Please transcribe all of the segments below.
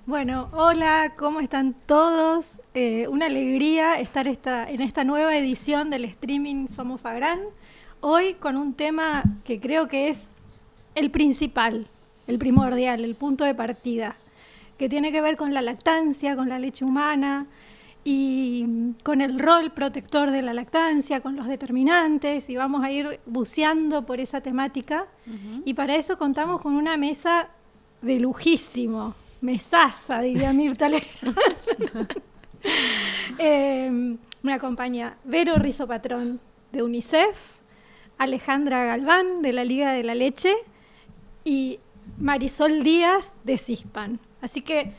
Bueno, hola, ¿cómo están todos? Una alegría estar en esta nueva edición del streaming Somos Fagrán. Hoy con un tema que creo que es el principal, el primordial, el punto de partida, que tiene que ver con la lactancia, con la leche humana y con el rol protector de la lactancia, con los determinantes, y vamos a ir buceando por esa temática. Y para eso contamos con una mesa de lujísimo. Mesaza, diría Mirta Legrand. Me acompaña Vero Rizopatrón de UNICEF, Alejandra Galván de la Liga de la Leche y Marisol Díaz de CISPAN. Así que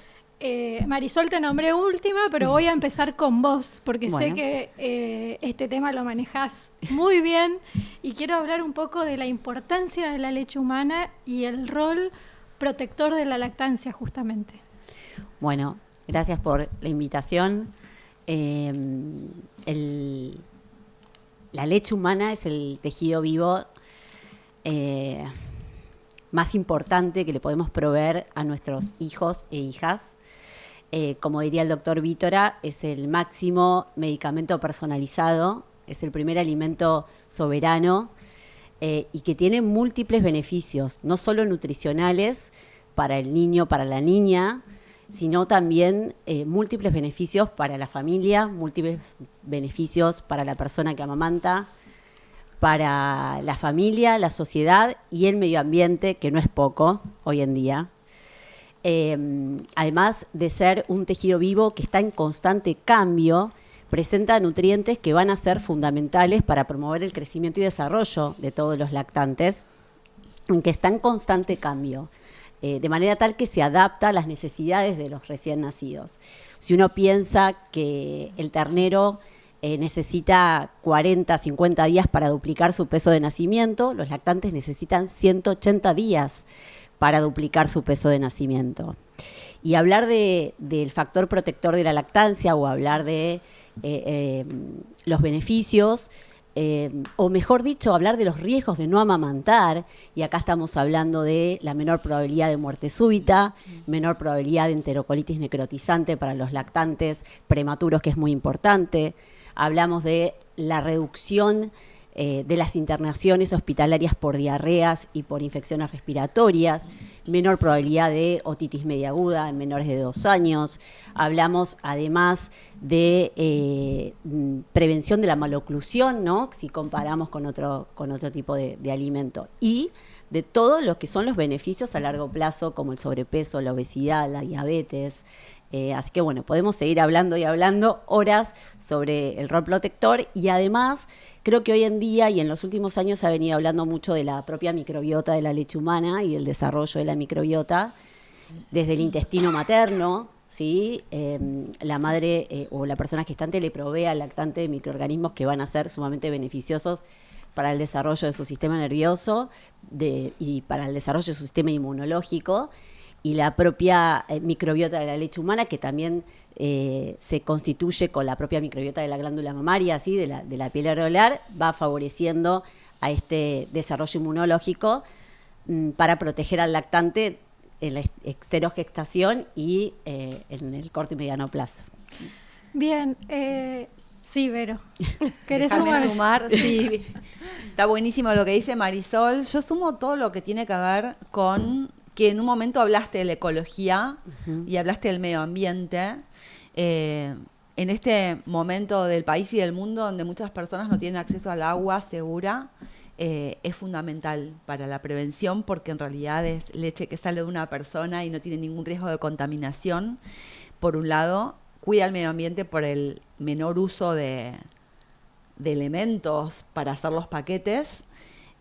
Marisol, te nombré última, pero voy a empezar con vos, porque sé que este tema lo manejás muy bien y quiero hablar un poco de la importancia de la leche humana y el rol protector de la lactancia, justamente. Bueno, gracias por la invitación. La leche humana es el tejido vivo más importante que le podemos proveer a nuestros hijos e hijas. Como diría el doctor Vítora, es el máximo medicamento personalizado, es el primer alimento soberano y que tiene múltiples beneficios, no solo nutricionales para el niño, para la niña, sino también múltiples beneficios para la familia, múltiples beneficios para la persona que amamanta, para la familia, la sociedad y el medio ambiente, que no es poco hoy en día. Además de ser un tejido vivo que está en constante cambio, presenta nutrientes que van a ser fundamentales para promover el crecimiento y desarrollo de todos los lactantes, que está en constante cambio, de manera tal que se adapta a las necesidades de los recién nacidos. Si uno piensa que el ternero necesita 40, 50 días para duplicar su peso de nacimiento, los lactantes necesitan 180 días para duplicar su peso de nacimiento. Y hablar del factor protector de la lactancia o hablar de los beneficios, o mejor dicho, hablar de los riesgos de no amamantar, y acá estamos hablando de la menor probabilidad de muerte súbita, menor probabilidad de enterocolitis necrotizante para los lactantes prematuros, que es muy importante. Hablamos de la reducción de las internaciones hospitalarias por diarreas y por infecciones respiratorias, menor probabilidad de otitis media aguda en menores de 2 años. Hablamos además de prevención de la maloclusión, ¿no? Si comparamos con otro tipo de alimento. Y de todo lo que son los beneficios a largo plazo, como el sobrepeso, la obesidad, la diabetes. Así que bueno, podemos seguir hablando y hablando horas sobre el rol protector, y además creo que hoy en día y en los últimos años se ha venido hablando mucho de la propia microbiota de la leche humana y del desarrollo de la microbiota desde el intestino materno, ¿sí? La madre o la persona gestante le provee al lactante de microorganismos que van a ser sumamente beneficiosos para el desarrollo de su sistema nervioso y para el desarrollo de su sistema inmunológico. Y la propia microbiota de la leche humana, que también se constituye con la propia microbiota de la glándula mamaria, ¿sí? de la piel areolar, va favoreciendo a este desarrollo inmunológico para proteger al lactante en la esterogestación y en el corto y mediano plazo. Bien, sí, Vero. ¿Querés sumar? Sí, está buenísimo lo que dice Marisol. Yo sumo todo lo que tiene que ver con que en un momento hablaste de la ecología y hablaste del medio ambiente. En este momento del país y del mundo donde muchas personas no tienen acceso al agua segura, es fundamental para la prevención, porque en realidad es leche que sale de una persona y no tiene ningún riesgo de contaminación. Por un lado, cuida el medio ambiente por el menor uso de elementos para hacer los paquetes,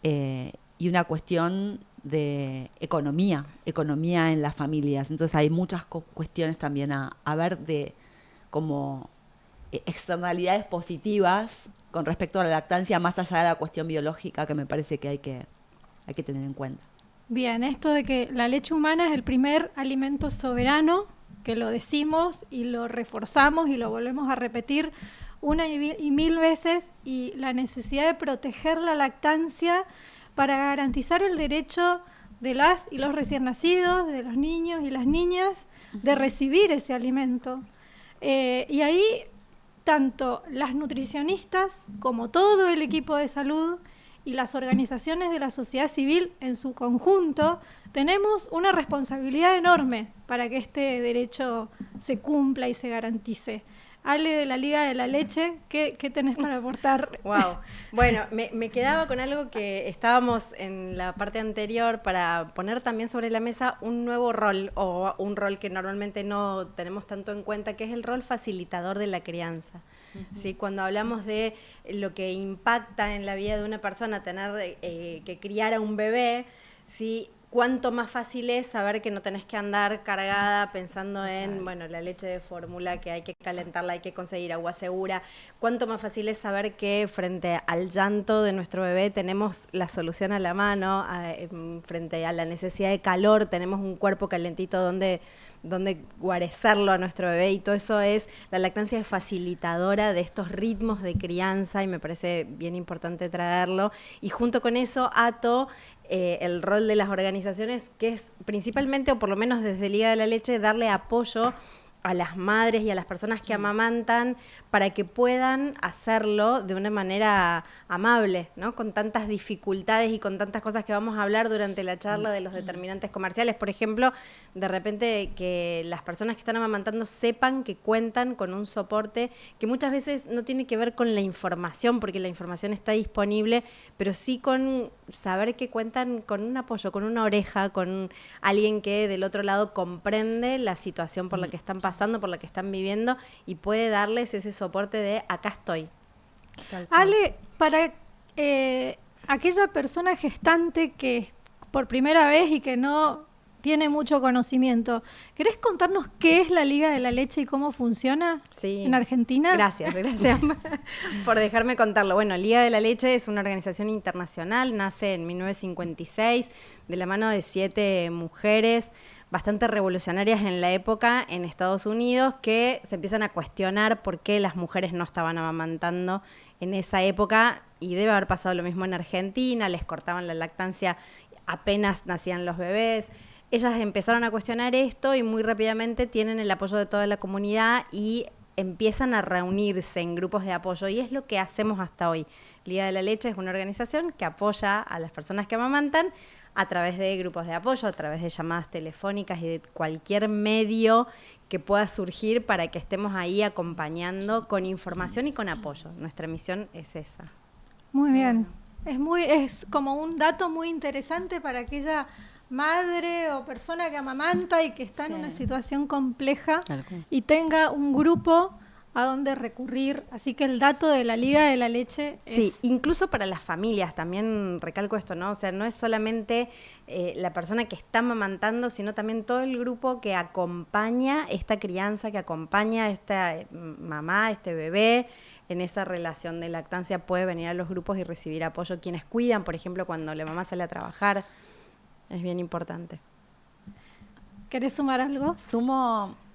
y una cuestión de economía en las familias. Entonces hay muchas cuestiones también a ver de como externalidades positivas con respecto a la lactancia, más allá de la cuestión biológica, que me parece que hay que tener en cuenta. Bien, esto de que la leche humana es el primer alimento soberano, que lo decimos y lo reforzamos y lo volvemos a repetir una y mil veces, y la necesidad de proteger la lactancia para garantizar el derecho de las y los recién nacidos, de los niños y las niñas, de recibir ese alimento. Y ahí, tanto las nutricionistas como todo el equipo de salud y las organizaciones de la sociedad civil en su conjunto, tenemos una responsabilidad enorme para que este derecho se cumpla y se garantice. Ale, de la Liga de la Leche, ¿qué tenés para aportar? Wow. Bueno, me quedaba con algo que estábamos en la parte anterior para poner también sobre la mesa un nuevo rol, o un rol que normalmente no tenemos tanto en cuenta, que es el rol facilitador de la crianza. ¿Sí? Cuando hablamos de lo que impacta en la vida de una persona tener que criar a un bebé, ¿sí? Cuánto más fácil es saber que no tenés que andar cargada pensando en, bueno, la leche de fórmula, que hay que calentarla, hay que conseguir agua segura. Cuánto más fácil es saber que frente al llanto de nuestro bebé tenemos la solución a la mano, frente a la necesidad de calor tenemos un cuerpo calentito donde guarecerlo a nuestro bebé, y todo eso la lactancia es facilitadora de estos ritmos de crianza, y me parece bien importante traerlo. Y junto con eso ato el rol de las organizaciones, que es principalmente, o por lo menos desde Liga de la Leche, darle apoyo a las madres y a las personas que amamantan para que puedan hacerlo de una manera amable, ¿no? Con tantas dificultades y con tantas cosas que vamos a hablar durante la charla de los determinantes comerciales. Por ejemplo, de repente que las personas que están amamantando sepan que cuentan con un soporte que muchas veces no tiene que ver con la información, porque la información está disponible, pero sí con saber que cuentan con un apoyo, con una oreja, con alguien que del otro lado comprende la situación por la que están pasando, por la que están viviendo, y puede darles ese soporte de acá estoy. Ale, para aquella persona gestante que por primera vez y que no tiene mucho conocimiento, ¿querés contarnos qué es la Liga de la Leche y cómo funciona en Argentina? Gracias por dejarme contarlo. Bueno, Liga de la Leche es una organización internacional, nace en 1956 de la mano de 7 mujeres bastante revolucionarias en la época en Estados Unidos, que se empiezan a cuestionar por qué las mujeres no estaban amamantando en esa época, y debe haber pasado lo mismo en Argentina, les cortaban la lactancia apenas nacían los bebés. Ellas empezaron a cuestionar esto y muy rápidamente tienen el apoyo de toda la comunidad y empiezan a reunirse en grupos de apoyo, y es lo que hacemos hasta hoy. Liga de la Leche es una organización que apoya a las personas que amamantan a través de grupos de apoyo, a través de llamadas telefónicas y de cualquier medio que pueda surgir para que estemos ahí acompañando con información y con apoyo. Nuestra misión es esa. Muy bien. Es como un dato muy interesante para aquella madre o persona que amamanta y que está en una situación compleja y tenga un grupo a dónde recurrir. Así que el dato de la Liga de la Leche es... Sí, incluso para las familias, también recalco esto, ¿no? O sea, no es solamente la persona que está amamantando, sino también todo el grupo que acompaña esta crianza, que acompaña a esta mamá, este bebé, en esa relación de lactancia. Puede venir a los grupos y recibir apoyo. Quienes cuidan, por ejemplo, cuando la mamá sale a trabajar, es bien importante. ¿Querés sumar algo?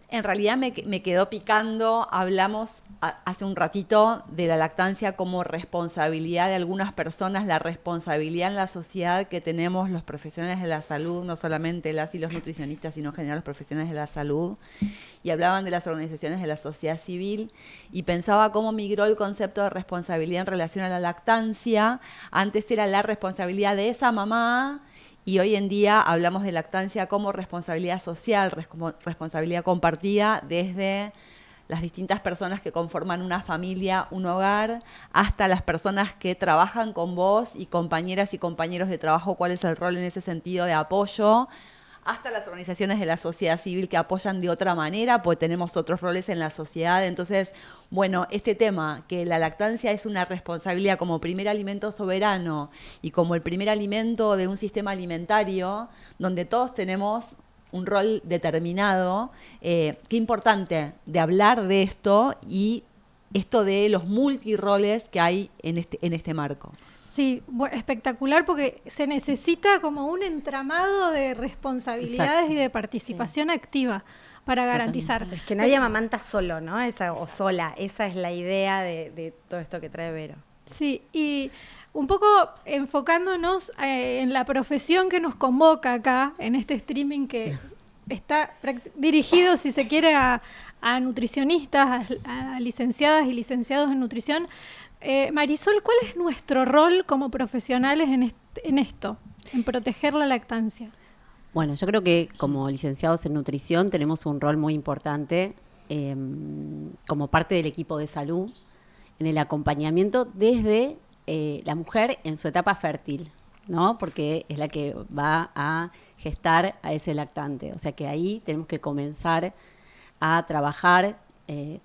En realidad me quedó picando, hablamos hace un ratito de la lactancia como responsabilidad de algunas personas, la responsabilidad en la sociedad que tenemos los profesionales de la salud, no solamente las y los nutricionistas, sino en general los profesionales de la salud, y hablaban de las organizaciones de la sociedad civil, y pensaba cómo migró el concepto de responsabilidad en relación a la lactancia. Antes era la responsabilidad de esa mamá, y hoy en día hablamos de lactancia como responsabilidad social, responsabilidad compartida desde las distintas personas que conforman una familia, un hogar, hasta las personas que trabajan con vos y compañeras y compañeros de trabajo, cuál es el rol en ese sentido de apoyo, hasta las organizaciones de la sociedad civil que apoyan de otra manera, porque tenemos otros roles en la sociedad. Entonces, bueno, este tema, que la lactancia es una responsabilidad como primer alimento soberano y como el primer alimento de un sistema alimentario, donde todos tenemos un rol determinado, qué importante de hablar de esto y esto de los multiroles que hay en este marco. Sí, espectacular, porque se necesita como un entramado de responsabilidades y de participación activa para garantizar. Es que nadie amamanta solo, ¿no? O sola. Esa es la idea de todo esto que trae Vero. Sí, y un poco enfocándonos en la profesión que nos convoca acá, en este streaming que está dirigido, si se quiere, a nutricionistas, a licenciadas y licenciados en nutrición. Marisol, ¿cuál es nuestro rol como profesionales en esto, en proteger la lactancia? Bueno, yo creo que como licenciados en nutrición tenemos un rol muy importante como parte del equipo de salud en el acompañamiento desde la mujer en su etapa fértil, ¿no? Porque es la que va a gestar a ese lactante. O sea que ahí tenemos que comenzar a trabajar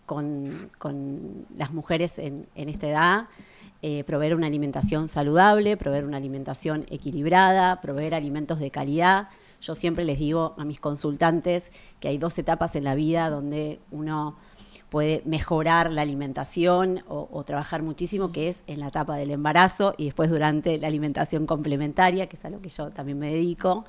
con las mujeres en esta edad, proveer una alimentación saludable, proveer una alimentación equilibrada, proveer alimentos de calidad. Yo siempre les digo a mis consultantes que hay 2 etapas en la vida donde uno puede mejorar la alimentación o trabajar muchísimo, que es en la etapa del embarazo y después durante la alimentación complementaria, que es a lo que yo también me dedico.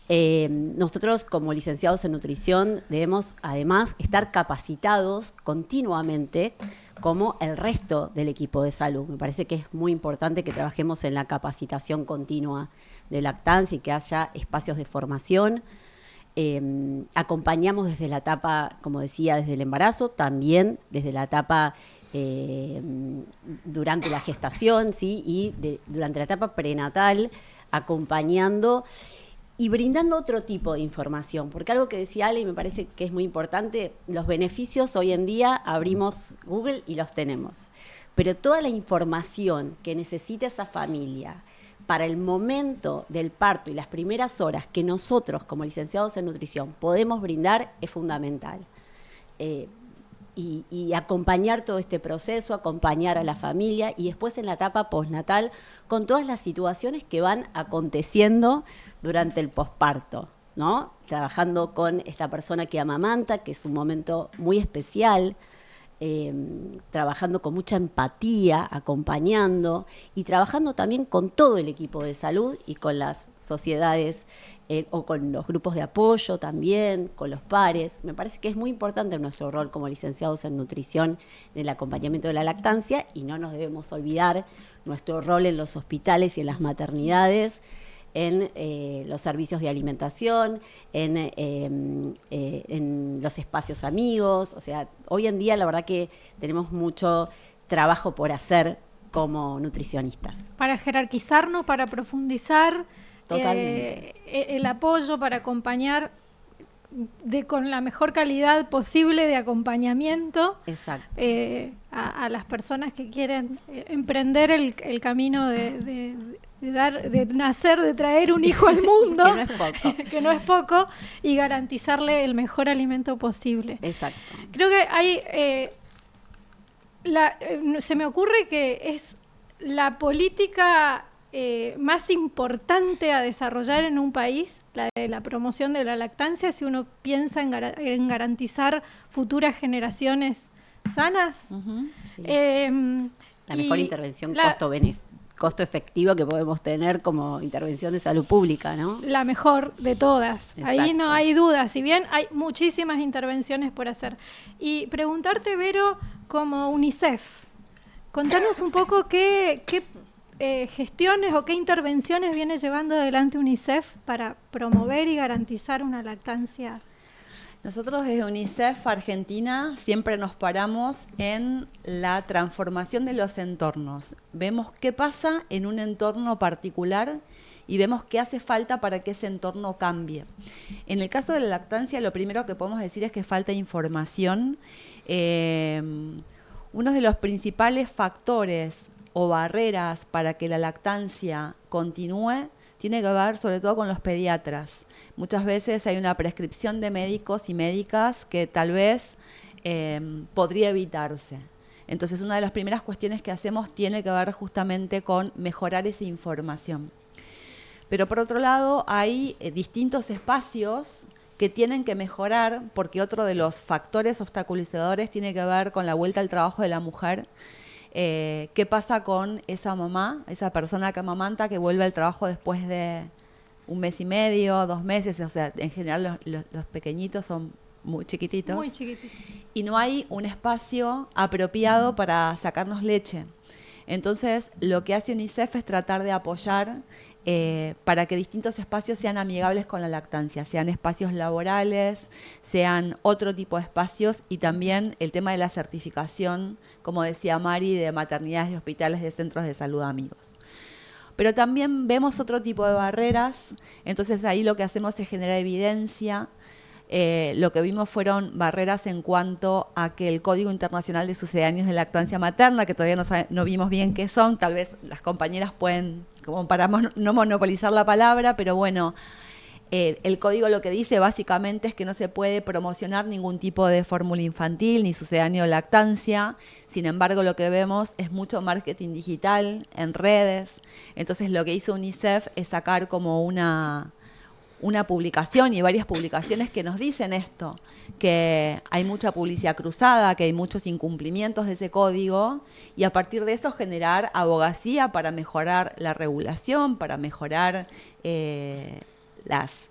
Nosotros como licenciados en nutrición debemos además estar capacitados continuamente como el resto del equipo de salud. Me parece que es muy importante que trabajemos en la capacitación continua de lactancia y que haya espacios de formación. Acompañamos desde la etapa, como decía, desde el embarazo, también desde la etapa durante la gestación, ¿sí? Y durante la etapa prenatal, acompañando y brindando otro tipo de información, porque algo que decía Ale y me parece que es muy importante, los beneficios hoy en día abrimos Google y los tenemos, pero toda la información que necesita esa familia para el momento del parto y las primeras horas que nosotros como licenciados en nutrición podemos brindar es fundamental. Y acompañar todo este proceso, acompañar a la familia y después en la etapa postnatal con todas las situaciones que van aconteciendo durante el posparto, ¿no? Trabajando con esta persona que amamanta, que es un momento muy especial, trabajando con mucha empatía, acompañando y trabajando también con todo el equipo de salud y con las sociedades o con los grupos de apoyo también, con los pares. Me parece que es muy importante nuestro rol como licenciados en nutrición en el acompañamiento de la lactancia y no nos debemos olvidar nuestro rol en los hospitales y en las maternidades, en los servicios de alimentación, en los espacios amigos. O sea, hoy en día la verdad que tenemos mucho trabajo por hacer como nutricionistas. Para jerarquizarnos, para profundizar. Totalmente. El apoyo para acompañar con la mejor calidad posible de acompañamiento. Exacto. A las personas que quieren emprender el camino de nacer, de traer un hijo al mundo, que no es poco. Que no es poco, y garantizarle el mejor alimento posible. Exacto. Creo que hay, se me ocurre que es la política más importante a desarrollar en un país, la de la promoción de la lactancia, si uno piensa en garantizar futuras generaciones sanas. Uh-huh, sí. La mejor intervención costo efectivo que podemos tener como intervención de salud pública, ¿no? La mejor de todas. Exacto. Ahí no hay duda, si bien hay muchísimas intervenciones por hacer. Y preguntarte, Vero, como UNICEF, contanos un poco qué gestiones o qué intervenciones viene llevando adelante UNICEF para promover y garantizar una lactancia. Nosotros desde UNICEF Argentina siempre nos paramos en la transformación de los entornos. Vemos qué pasa en un entorno particular y vemos qué hace falta para que ese entorno cambie. En el caso de la lactancia, lo primero que podemos decir es que falta información. Uno de los principales factores o barreras para que la lactancia continúe tiene que ver sobre todo con los pediatras. Muchas veces hay una prescripción de médicos y médicas que tal vez podría evitarse. Entonces, una de las primeras cuestiones que hacemos tiene que ver justamente con mejorar esa información. Pero por otro lado, hay distintos espacios que tienen que mejorar, porque otro de los factores obstaculizadores tiene que ver con la vuelta al trabajo de la mujer. ¿Qué pasa con esa mamá, esa persona que amamanta, que vuelve al trabajo después de 1 mes y medio, 2 meses? O sea, en general los pequeñitos son muy chiquititos. Muy chiquititos. Y no hay un espacio apropiado para sacarnos leche. Entonces, lo que hace UNICEF es tratar de apoyar para que distintos espacios sean amigables con la lactancia, sean espacios laborales, sean otro tipo de espacios, y también el tema de la certificación, como decía Mari, de maternidades, de hospitales, de centros de salud amigos. Pero también vemos otro tipo de barreras, entonces ahí lo que hacemos es generar evidencia. Lo que vimos fueron barreras en cuanto a que el Código Internacional de Sucedáneos de Lactancia Materna, que todavía no vimos bien qué son, tal vez las compañeras pueden, como para no monopolizar la palabra, pero bueno, el código lo que dice básicamente es que no se puede promocionar ningún tipo de fórmula infantil ni sucedáneo de lactancia. Sin embargo, lo que vemos es mucho marketing digital en redes. Entonces, lo que hizo UNICEF es sacar como una publicación y varias publicaciones que nos dicen esto, que hay mucha publicidad cruzada, que hay muchos incumplimientos de ese código, y a partir de eso generar abogacía para mejorar la regulación, para mejorar las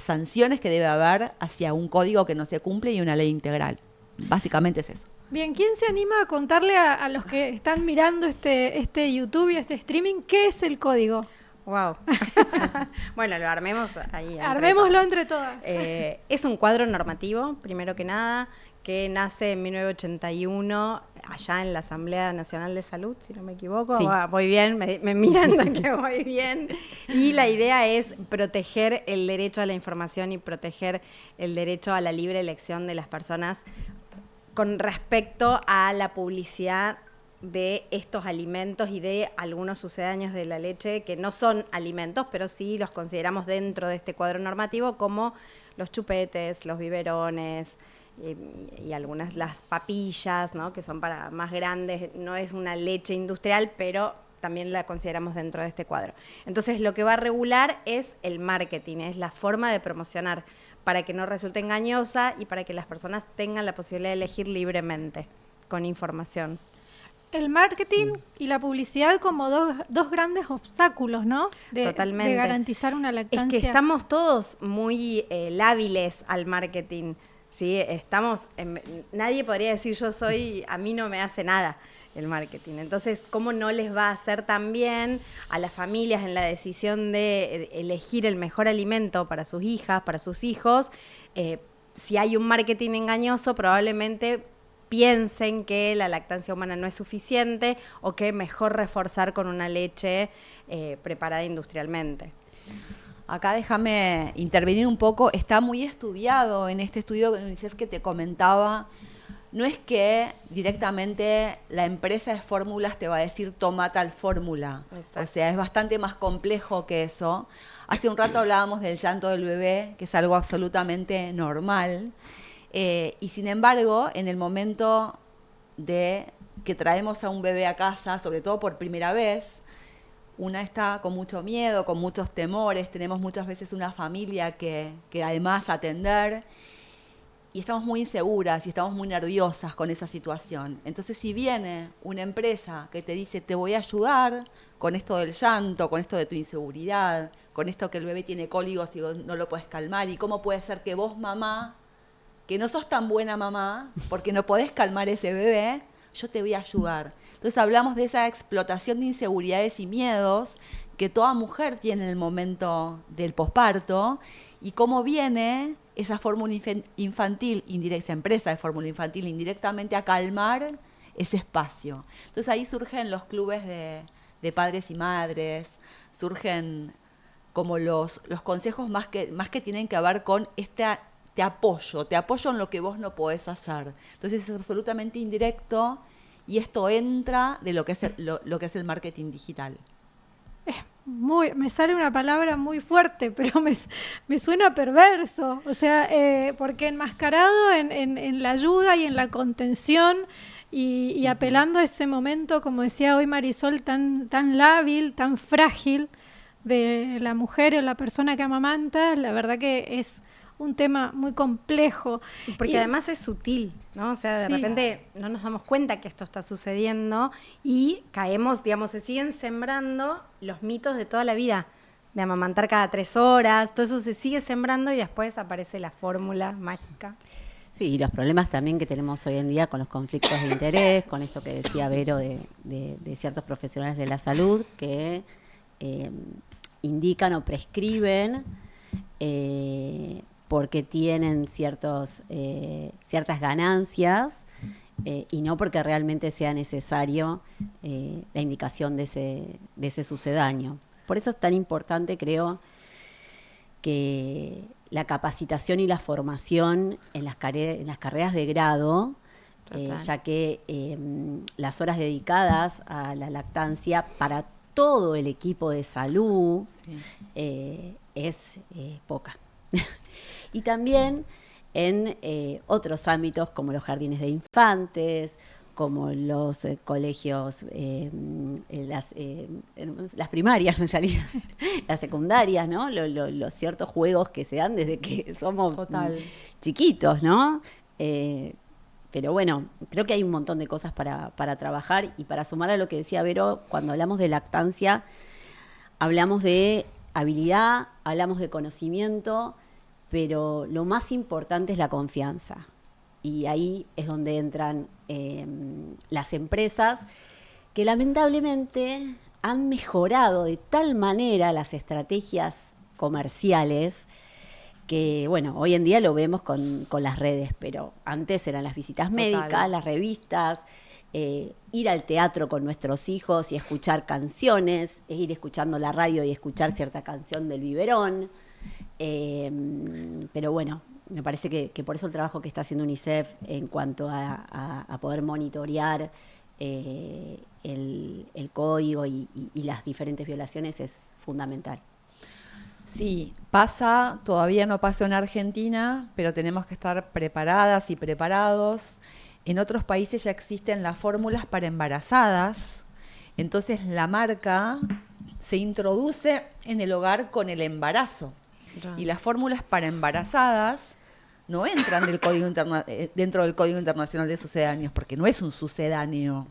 sanciones que debe haber hacia un código que no se cumple y una ley integral. Básicamente es eso. Bien, ¿quién se anima a contarle a los que están mirando este YouTube y este streaming qué es el código? Wow. Bueno, lo armemos ahí. Armémoslo entre todas. Es un cuadro normativo, primero que nada, que nace en 1981 allá en la Asamblea Nacional de Salud, si no me equivoco. Sí. Voy bien, me miran que voy bien. Y la idea es proteger el derecho a la información y proteger el derecho a la libre elección de las personas con respecto a la publicidad de estos alimentos y de algunos sucedáneos de la leche que no son alimentos, pero sí los consideramos dentro de este cuadro normativo, como los chupetes, los biberones y algunas, las papillas, ¿no? Que son para más grandes. No es una leche industrial, pero también la consideramos dentro de este cuadro. Entonces, lo que va a regular es el marketing, es la forma de promocionar para que no resulte engañosa y para que las personas tengan la posibilidad de elegir libremente, con información. El marketing y la publicidad como dos grandes obstáculos, ¿no? Totalmente. De garantizar una lactancia. Es que estamos todos muy lábiles al marketing, ¿sí? Nadie podría decir a mí no me hace nada el marketing. Entonces, ¿cómo no les va a hacer tan bien a las familias en la decisión de elegir el mejor alimento para sus hijas, para sus hijos? Si hay un marketing engañoso, probablemente piensen que la lactancia humana no es suficiente o que mejor reforzar con una leche preparada industrialmente. Acá déjame intervenir un poco. Está muy estudiado en este estudio de UNICEF que te comentaba. No es que directamente la empresa de fórmulas te va a decir toma tal fórmula. O sea, es bastante más complejo que eso. Hace un rato hablábamos del llanto del bebé, que es algo absolutamente normal. Y sin embargo, en el momento de que traemos a un bebé a casa, sobre todo por primera vez, una está con mucho miedo, con muchos temores, tenemos muchas veces una familia que además atender, y estamos muy inseguras y estamos muy nerviosas con esa situación. Entonces, si viene una empresa que te dice, te voy a ayudar con esto del llanto, con esto de tu inseguridad, con esto que el bebé tiene cólicos y no lo puedes calmar, y cómo puede ser que vos, mamá, que no sos tan buena mamá, porque no podés calmar ese bebé, yo te voy a ayudar. Entonces hablamos de esa explotación de inseguridades y miedos que toda mujer tiene en el momento del posparto, y cómo viene esa fórmula infantil indirecta, esa empresa de fórmula infantil indirectamente a calmar ese espacio. Entonces ahí surgen los clubes de padres y madres, surgen como los consejos más que tienen que ver con te apoyo en lo que vos no podés hacer. Entonces es absolutamente indirecto, y esto entra de lo que es el marketing digital. Me sale una palabra muy fuerte, pero me suena perverso. O sea, porque enmascarado en la ayuda y en la contención y apelando a ese momento, como decía hoy Marisol, tan lábil, tan frágil de la mujer o la persona que amamanta, la verdad que es un tema muy complejo. Porque además es sutil, ¿no? O sea, de repente no nos damos cuenta que esto está sucediendo y caemos, digamos, se siguen sembrando los mitos de toda la vida, de amamantar cada 3 horas, todo eso se sigue sembrando y después aparece la fórmula mágica. Sí, y los problemas también que tenemos hoy en día con los conflictos de interés, con esto que decía Vero de ciertos profesionales de la salud que indican o prescriben porque tienen ciertas ganancias y no porque realmente sea necesario la indicación de ese sucedáneo. Por eso es tan importante, creo, que la capacitación y la formación en las carreras de grado, ya que las horas dedicadas a la lactancia para todo el equipo de salud es poca. Y también en otros ámbitos como los jardines de infantes, como los colegios, las primarias, me salía, las secundarias, ¿no? Los ciertos juegos que se dan desde que somos chiquitos, ¿no? Pero bueno, creo que hay un montón de cosas para trabajar y para sumar a lo que decía Vero, cuando hablamos de lactancia, hablamos de habilidad, hablamos de conocimiento, pero lo más importante es la confianza. Y ahí es donde entran las empresas que lamentablemente han mejorado de tal manera las estrategias comerciales que, bueno, hoy en día lo vemos con las redes, pero antes eran las visitas médicas, las revistas, ir al teatro con nuestros hijos y escuchar canciones, ir escuchando la radio y escuchar cierta canción del biberón. Pero bueno, me parece que por eso el trabajo que está haciendo UNICEF en cuanto a poder monitorear el código y las diferentes violaciones es fundamental. Sí, todavía no pasó en Argentina, pero tenemos que estar preparadas y preparados. En otros países ya existen las fórmulas para embarazadas, entonces la marca se introduce en el hogar con el embarazo. Y las fórmulas para embarazadas no entran dentro del Código Internacional de Sucedáneos, porque no es un sucedáneo.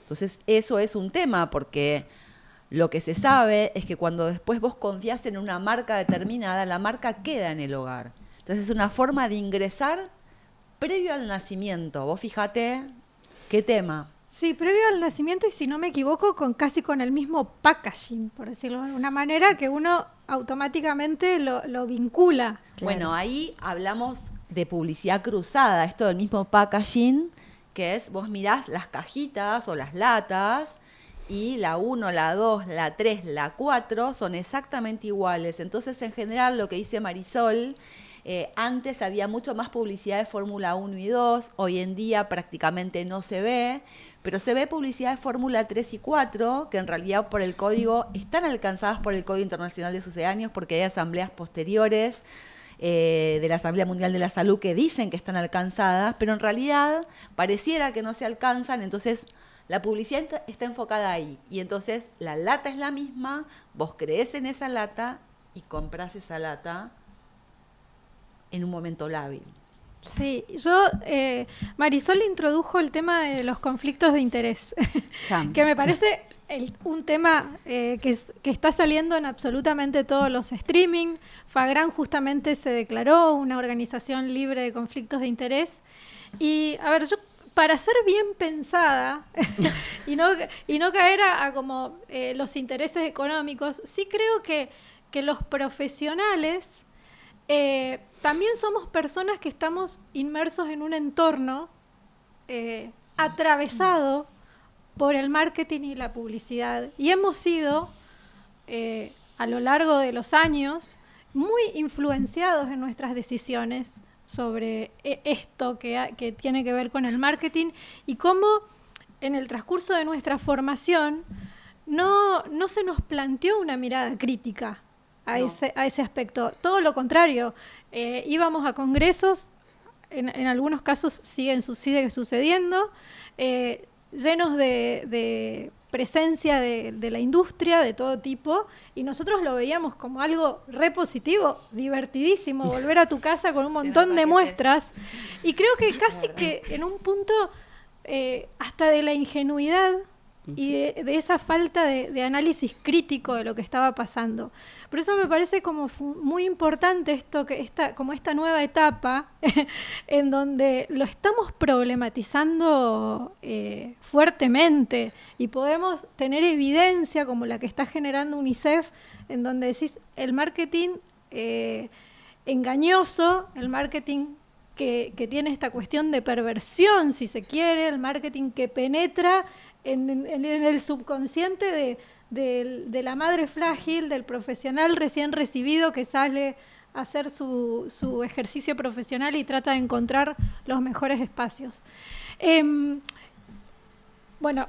Entonces, eso es un tema, porque lo que se sabe es que cuando después vos confías en una marca determinada, la marca queda en el hogar. Entonces, es una forma de ingresar previo al nacimiento. Vos fíjate qué tema. Sí, previo al nacimiento y si no me equivoco, casi con el mismo packaging, por decirlo de alguna manera, que uno automáticamente lo vincula. Claro. Bueno, ahí hablamos de publicidad cruzada, esto del mismo packaging, que es, vos mirás las cajitas o las latas y la 1, la 2, la 3, la 4 son exactamente iguales. Entonces, en general, lo que dice Marisol, antes había mucho más publicidad de Fórmula 1 y 2, hoy en día prácticamente no se ve, pero se ve publicidad de Fórmula 3 y 4, que en realidad por el código están alcanzadas por el Código Internacional de Sucedáneos, porque hay asambleas posteriores de la Asamblea Mundial de la Salud que dicen que están alcanzadas, pero en realidad pareciera que no se alcanzan, entonces la publicidad está enfocada ahí. Y entonces la lata es la misma, vos creés en esa lata y comprás esa lata en un momento lábil. Sí, Marisol introdujo el tema de los conflictos de interés, que me parece un tema que está saliendo en absolutamente todos los streaming. Fagran justamente se declaró una organización libre de conflictos de interés. Y, a ver, yo para ser bien pensada y no caer a como los intereses económicos, sí creo que los profesionales también somos personas que estamos inmersos en un entorno atravesado por el marketing y la publicidad. Y hemos sido, a lo largo de los años, muy influenciados en nuestras decisiones sobre esto que tiene que ver con el marketing y cómo en el transcurso de nuestra formación no se nos planteó una mirada crítica a ese aspecto. Todo lo contrario, íbamos a congresos, en algunos casos sigue sucediendo, llenos de presencia de la industria de todo tipo, y nosotros lo veíamos como algo re positivo, divertidísimo, volver a tu casa con un montón de muestras, y creo que casi que en un punto hasta de la ingenuidad y de esa falta de análisis crítico de lo que estaba pasando. Por eso me parece como muy importante esto, como esta nueva etapa en donde lo estamos problematizando fuertemente y podemos tener evidencia como la que está generando UNICEF, en donde decís el marketing engañoso, el marketing que tiene esta cuestión de perversión, si se quiere, el marketing que penetra en el subconsciente de la madre frágil, del profesional recién recibido que sale a hacer su ejercicio profesional y trata de encontrar los mejores espacios. Bueno,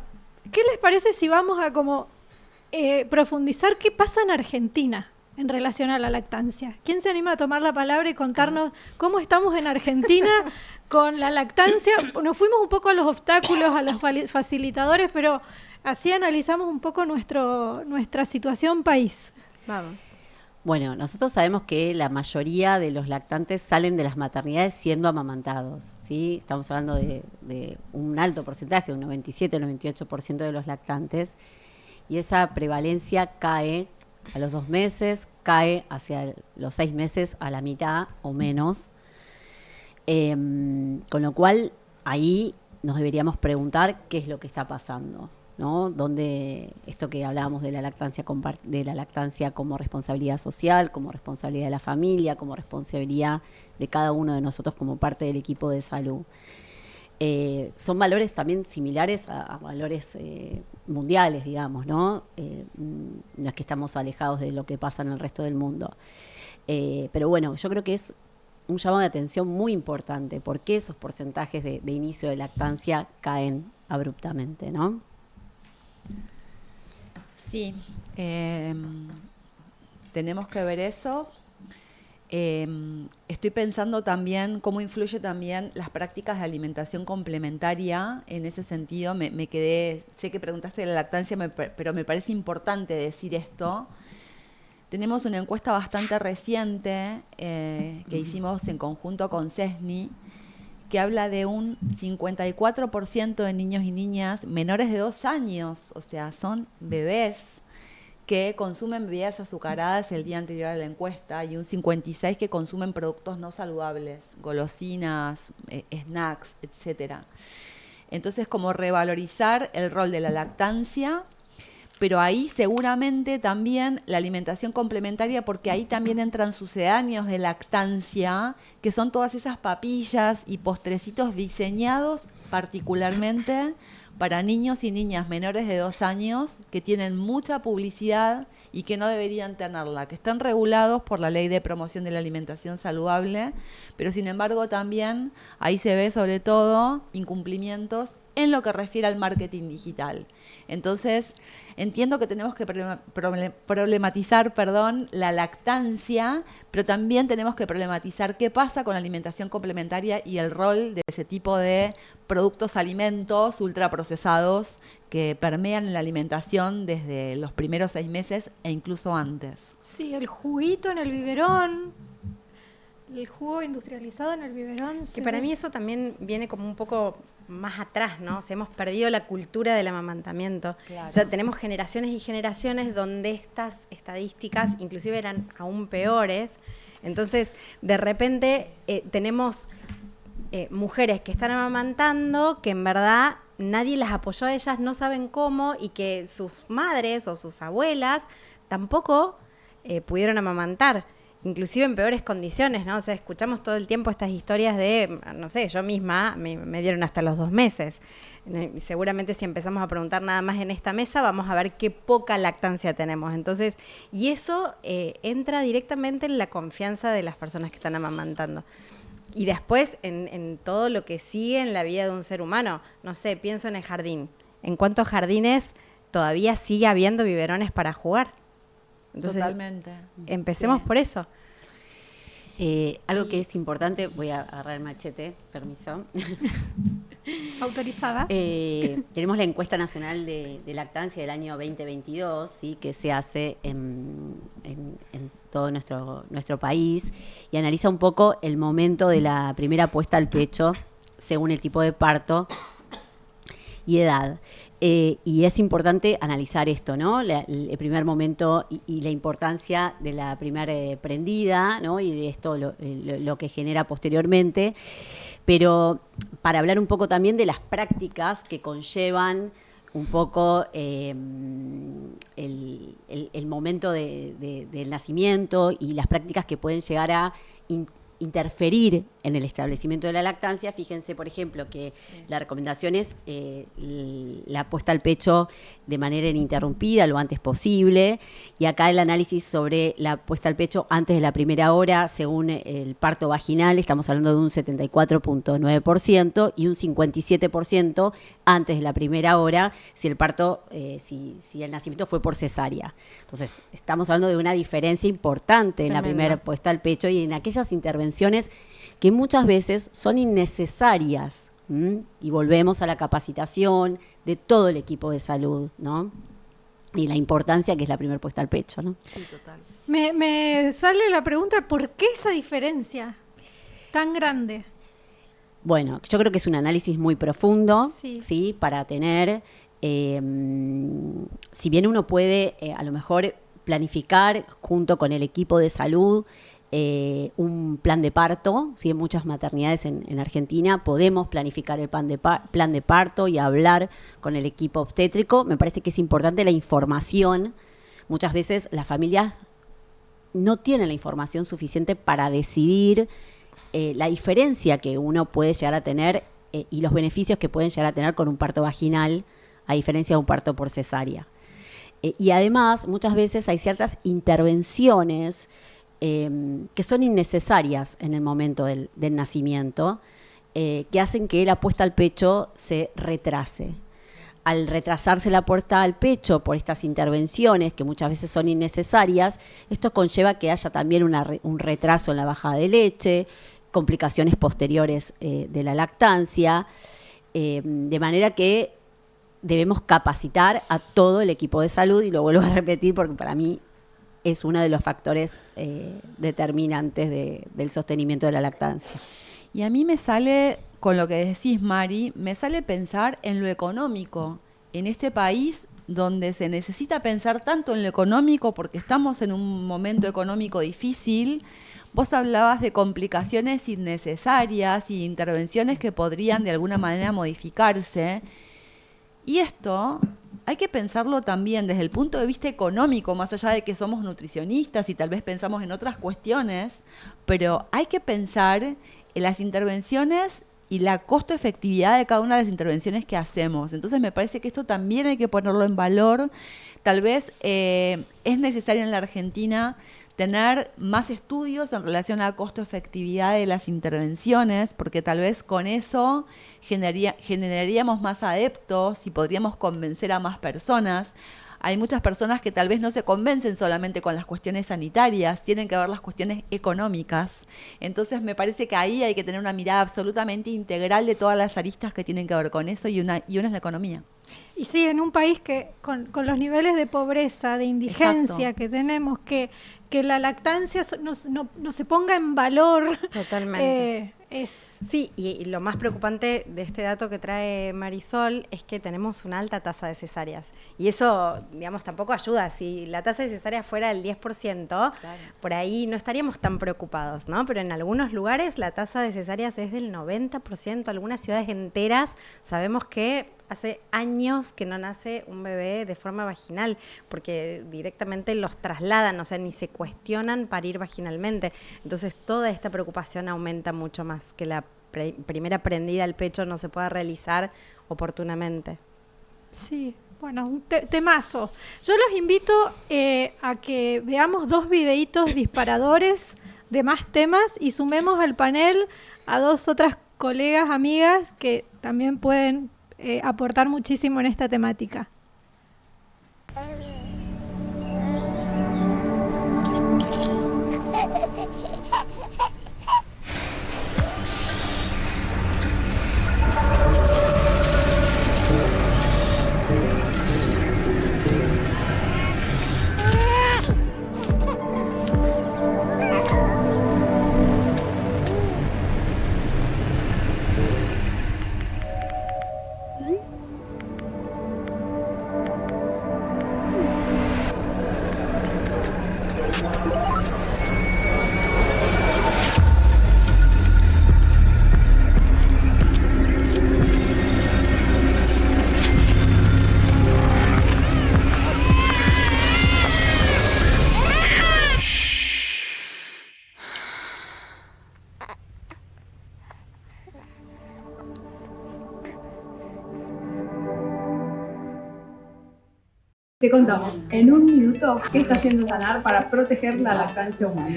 ¿qué les parece si vamos a profundizar qué pasa en Argentina en relación a la lactancia? ¿Quién se anima a tomar la palabra y contarnos cómo estamos en Argentina con la lactancia? Nos fuimos un poco a los obstáculos, a los facilitadores, pero así analizamos un poco nuestra situación país. Vamos. Bueno, nosotros sabemos que la mayoría de los lactantes salen de las maternidades siendo amamantados, ¿sí? Estamos hablando de un alto porcentaje, un 97, 98% de los lactantes, y esa prevalencia cae a los 2 meses, cae hacia los 6 meses a la mitad o menos, con lo cual ahí nos deberíamos preguntar qué es lo que está pasando, ¿no? Donde esto que hablábamos de la lactancia como responsabilidad social, como responsabilidad de la familia, como responsabilidad de cada uno de nosotros como parte del equipo de salud. Son valores también similares a valores mundiales, digamos, ¿no? No es que estamos alejados de lo que pasa en el resto del mundo. Pero bueno, yo creo que es un llamado de atención muy importante, porque esos porcentajes de inicio de lactancia caen abruptamente, ¿no? Sí, tenemos que ver eso. Estoy pensando también cómo influye también las prácticas de alimentación complementaria en ese sentido. Me quedé, sé que preguntaste de la lactancia, pero me parece importante decir esto. Tenemos una encuesta bastante reciente que hicimos en conjunto con CESNI, que habla de un 54% de niños y niñas menores de 2 años, o sea, son bebés, que consumen bebidas azucaradas el día anterior a la encuesta, y un 56% que consumen productos no saludables, golosinas, snacks, etcétera. Entonces, como revalorizar el rol de la lactancia, pero ahí seguramente también la alimentación complementaria, porque ahí también entran sucedáneos de lactancia, que son todas esas papillas y postrecitos diseñados particularmente para niños y niñas menores de 2 años, que tienen mucha publicidad y que no deberían tenerla, que están regulados por la Ley de Promoción de la Alimentación Saludable, pero sin embargo también ahí se ve sobre todo incumplimientos en lo que refiere al marketing digital. Entonces, entiendo que tenemos que problematizar, la lactancia, pero también tenemos que problematizar qué pasa con la alimentación complementaria y el rol de ese tipo de productos, alimentos ultraprocesados que permean en la alimentación desde los primeros 6 meses e incluso antes. Sí, el juguito en el biberón, el jugo industrializado en el biberón. Que para mí eso también viene como un poco más atrás, ¿no? O sea, hemos perdido la cultura del amamantamiento. Claro. O sea, tenemos generaciones y generaciones donde estas estadísticas inclusive eran aún peores. Entonces, de repente tenemos mujeres que están amamantando, que en verdad nadie las apoyó a ellas, no saben cómo, y que sus madres o sus abuelas tampoco pudieron amamantar. Inclusive en peores condiciones, ¿no? O sea, escuchamos todo el tiempo estas historias de, no sé, yo misma me dieron hasta los 2 meses. Y seguramente si empezamos a preguntar nada más en esta mesa, vamos a ver qué poca lactancia tenemos. Entonces, y eso entra directamente en la confianza de las personas que están amamantando. Y después en todo lo que sigue en la vida de un ser humano. No sé, pienso en el jardín. ¿En cuántos jardines todavía sigue habiendo biberones para jugar? Entonces, totalmente. Empecemos por eso. Algo que es importante, voy a agarrar el machete, permiso. Autorizada. Tenemos la encuesta nacional de lactancia del año 2022, ¿sí? Que se hace en todo nuestro país y analiza un poco el momento de la primera puesta al pecho según el tipo de parto y edad. Y es importante analizar esto, ¿no? El primer momento y la importancia de la primera prendida, ¿no? Y de esto lo que genera posteriormente. Pero para hablar un poco también de las prácticas que conllevan un poco el momento del nacimiento y las prácticas que pueden llegar a interferir en el establecimiento de la lactancia. Fíjense, por ejemplo, que la recomendación es la puesta al pecho de manera ininterrumpida lo antes posible, y acá el análisis sobre la puesta al pecho antes de la primera hora, según el parto vaginal, estamos hablando de un 74.9% y un 57% antes de la primera hora si el parto, si el nacimiento fue por cesárea. Entonces, estamos hablando de una diferencia importante en la primera puesta al pecho y en aquellas intervenciones que muchas veces son innecesarias. Y volvemos a la capacitación de todo el equipo de salud, ¿no? Y la importancia que es la primera puesta al pecho, ¿no? Sí, total. Me sale la pregunta, ¿por qué esa diferencia tan grande? Bueno, yo creo que es un análisis muy profundo, ¿sí? Para tener, si bien uno puede a lo mejor planificar junto con el equipo de salud un plan de parto, ¿sí? En muchas maternidades en Argentina podemos planificar el plan de parto y hablar con el equipo obstétrico. Me parece que es importante la información. Muchas veces las familias no tienen la información suficiente para decidir la diferencia que uno puede llegar a tener y los beneficios que pueden llegar a tener con un parto vaginal a diferencia de un parto por cesárea. Y además, muchas veces hay ciertas intervenciones que son innecesarias en el momento del nacimiento, que hacen que la puesta al pecho se retrase. Al retrasarse la puesta al pecho por estas intervenciones, que muchas veces son innecesarias, esto conlleva que haya también un retraso en la bajada de leche, complicaciones posteriores de la lactancia, de manera que debemos capacitar a todo el equipo de salud, y lo vuelvo a repetir porque para mí es uno de los factores determinantes del sostenimiento de la lactancia. Y a mí me sale, con lo que decís, Mari, me sale pensar en lo económico. En este país donde se necesita pensar tanto en lo económico porque estamos en un momento económico difícil, vos hablabas de complicaciones innecesarias y intervenciones que podrían de alguna manera modificarse. Y esto hay que pensarlo también desde el punto de vista económico, más allá de que somos nutricionistas y tal vez pensamos en otras cuestiones, pero hay que pensar en las intervenciones y la costo-efectividad de cada una de las intervenciones que hacemos. Entonces me parece que esto también hay que ponerlo en valor. Tal vez es necesario en la Argentina tener más estudios en relación a la costo-efectividad de las intervenciones, porque tal vez con eso generaríamos más adeptos y podríamos convencer a más personas. Hay muchas personas que tal vez no se convencen solamente con las cuestiones sanitarias, tienen que ver las cuestiones económicas. Entonces me parece que ahí hay que tener una mirada absolutamente integral de todas las aristas que tienen que ver con eso, y una es la economía. Y sí, en un país que con los niveles de pobreza, de indigencia que tenemos, que la lactancia no se ponga en valor. Totalmente. Sí, y lo más preocupante de este dato que trae Marisol es que tenemos una alta tasa de cesáreas. Y eso, digamos, tampoco ayuda. Si la tasa de cesáreas fuera del 10%, claro, por ahí no estaríamos tan preocupados, ¿no? Pero en algunos lugares la tasa de cesáreas es del 90%. Algunas ciudades enteras sabemos que hace años que no nace un bebé de forma vaginal, porque directamente los trasladan, o sea, ni se cuestionan parir vaginalmente. Entonces, toda esta preocupación aumenta mucho más, que la primera prendida al pecho no se pueda realizar oportunamente. Sí, bueno, un temazo. Yo los invito a que veamos 2 videitos disparadores de más temas y sumemos al panel a 2 otras colegas, amigas, que también pueden aportar muchísimo en esta temática. Te contamos en un minuto qué está haciendo Sanar para proteger la lactancia humana.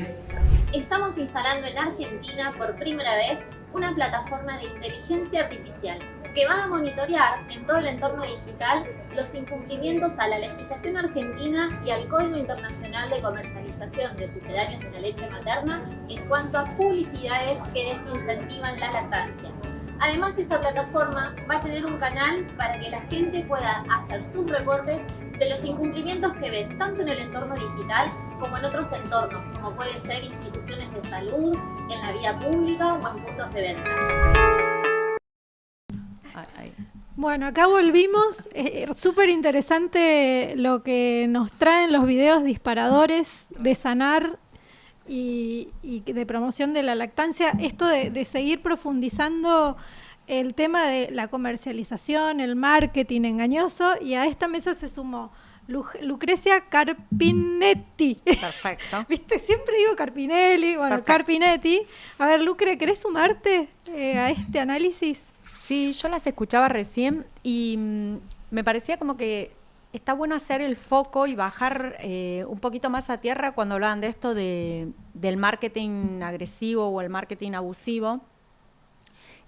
Estamos instalando en Argentina por primera vez una plataforma de inteligencia artificial que va a monitorear en todo el entorno digital los incumplimientos a la legislación argentina y al Código Internacional de Comercialización de Sucedáneos de la Leche Materna en cuanto a publicidades que desincentivan la lactancia. Además, esta plataforma va a tener un canal para que la gente pueda hacer sus reportes de los incumplimientos que ve tanto en el entorno digital como en otros entornos, como puede ser instituciones de salud, en la vía pública o en puntos de venta. Bueno, acá volvimos. Súper interesante lo que nos traen los videos disparadores de Sanar y de promoción de la lactancia. Esto de seguir profundizando el tema de la comercialización, el marketing engañoso, y a esta mesa se sumó Lucrecia Carpinetti. Perfecto. ¿Viste? Siempre digo Carpinelli, bueno, perfecto. Carpinetti. A ver, Lucre, ¿querés sumarte a este análisis? Sí, yo las escuchaba recién y me parecía como que está bueno hacer el foco y bajar un poquito más a tierra cuando hablaban de esto del marketing agresivo o el marketing abusivo,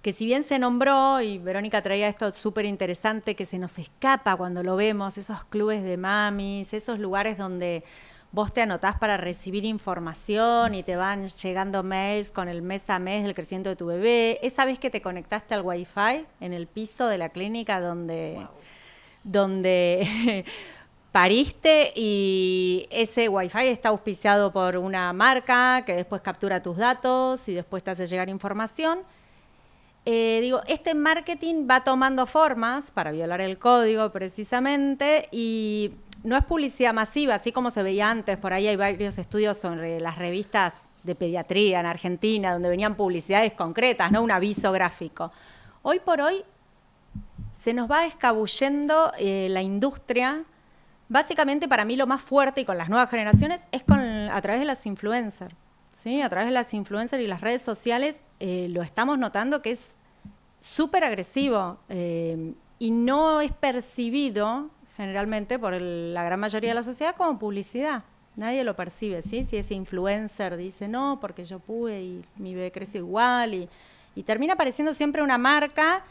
que si bien se nombró, y Verónica traía esto súper interesante, que se nos escapa cuando lo vemos, esos clubes de mamis, esos lugares donde vos te anotás para recibir información y te van llegando mails con el mes a mes del crecimiento de tu bebé, esa vez que te conectaste al Wi-Fi en el piso de la clínica donde pariste y ese Wi-Fi está auspiciado por una marca que después captura tus datos y después te hace llegar información. Este marketing va tomando formas para violar el código precisamente y no es publicidad masiva, así como se veía antes. Por ahí hay varios estudios sobre las revistas de pediatría en Argentina donde venían publicidades concretas, no un aviso gráfico. Hoy por hoy se nos va escabullendo la industria. Básicamente, para mí, lo más fuerte y con las nuevas generaciones es a través de las influencers. ¿Sí? A través de las influencers y las redes sociales lo estamos notando que es súper agresivo y no es percibido generalmente por la gran mayoría de la sociedad como publicidad. Nadie lo percibe, ¿sí? Si ese influencer dice, no, porque yo pude y mi bebé creció igual y termina apareciendo siempre una marca.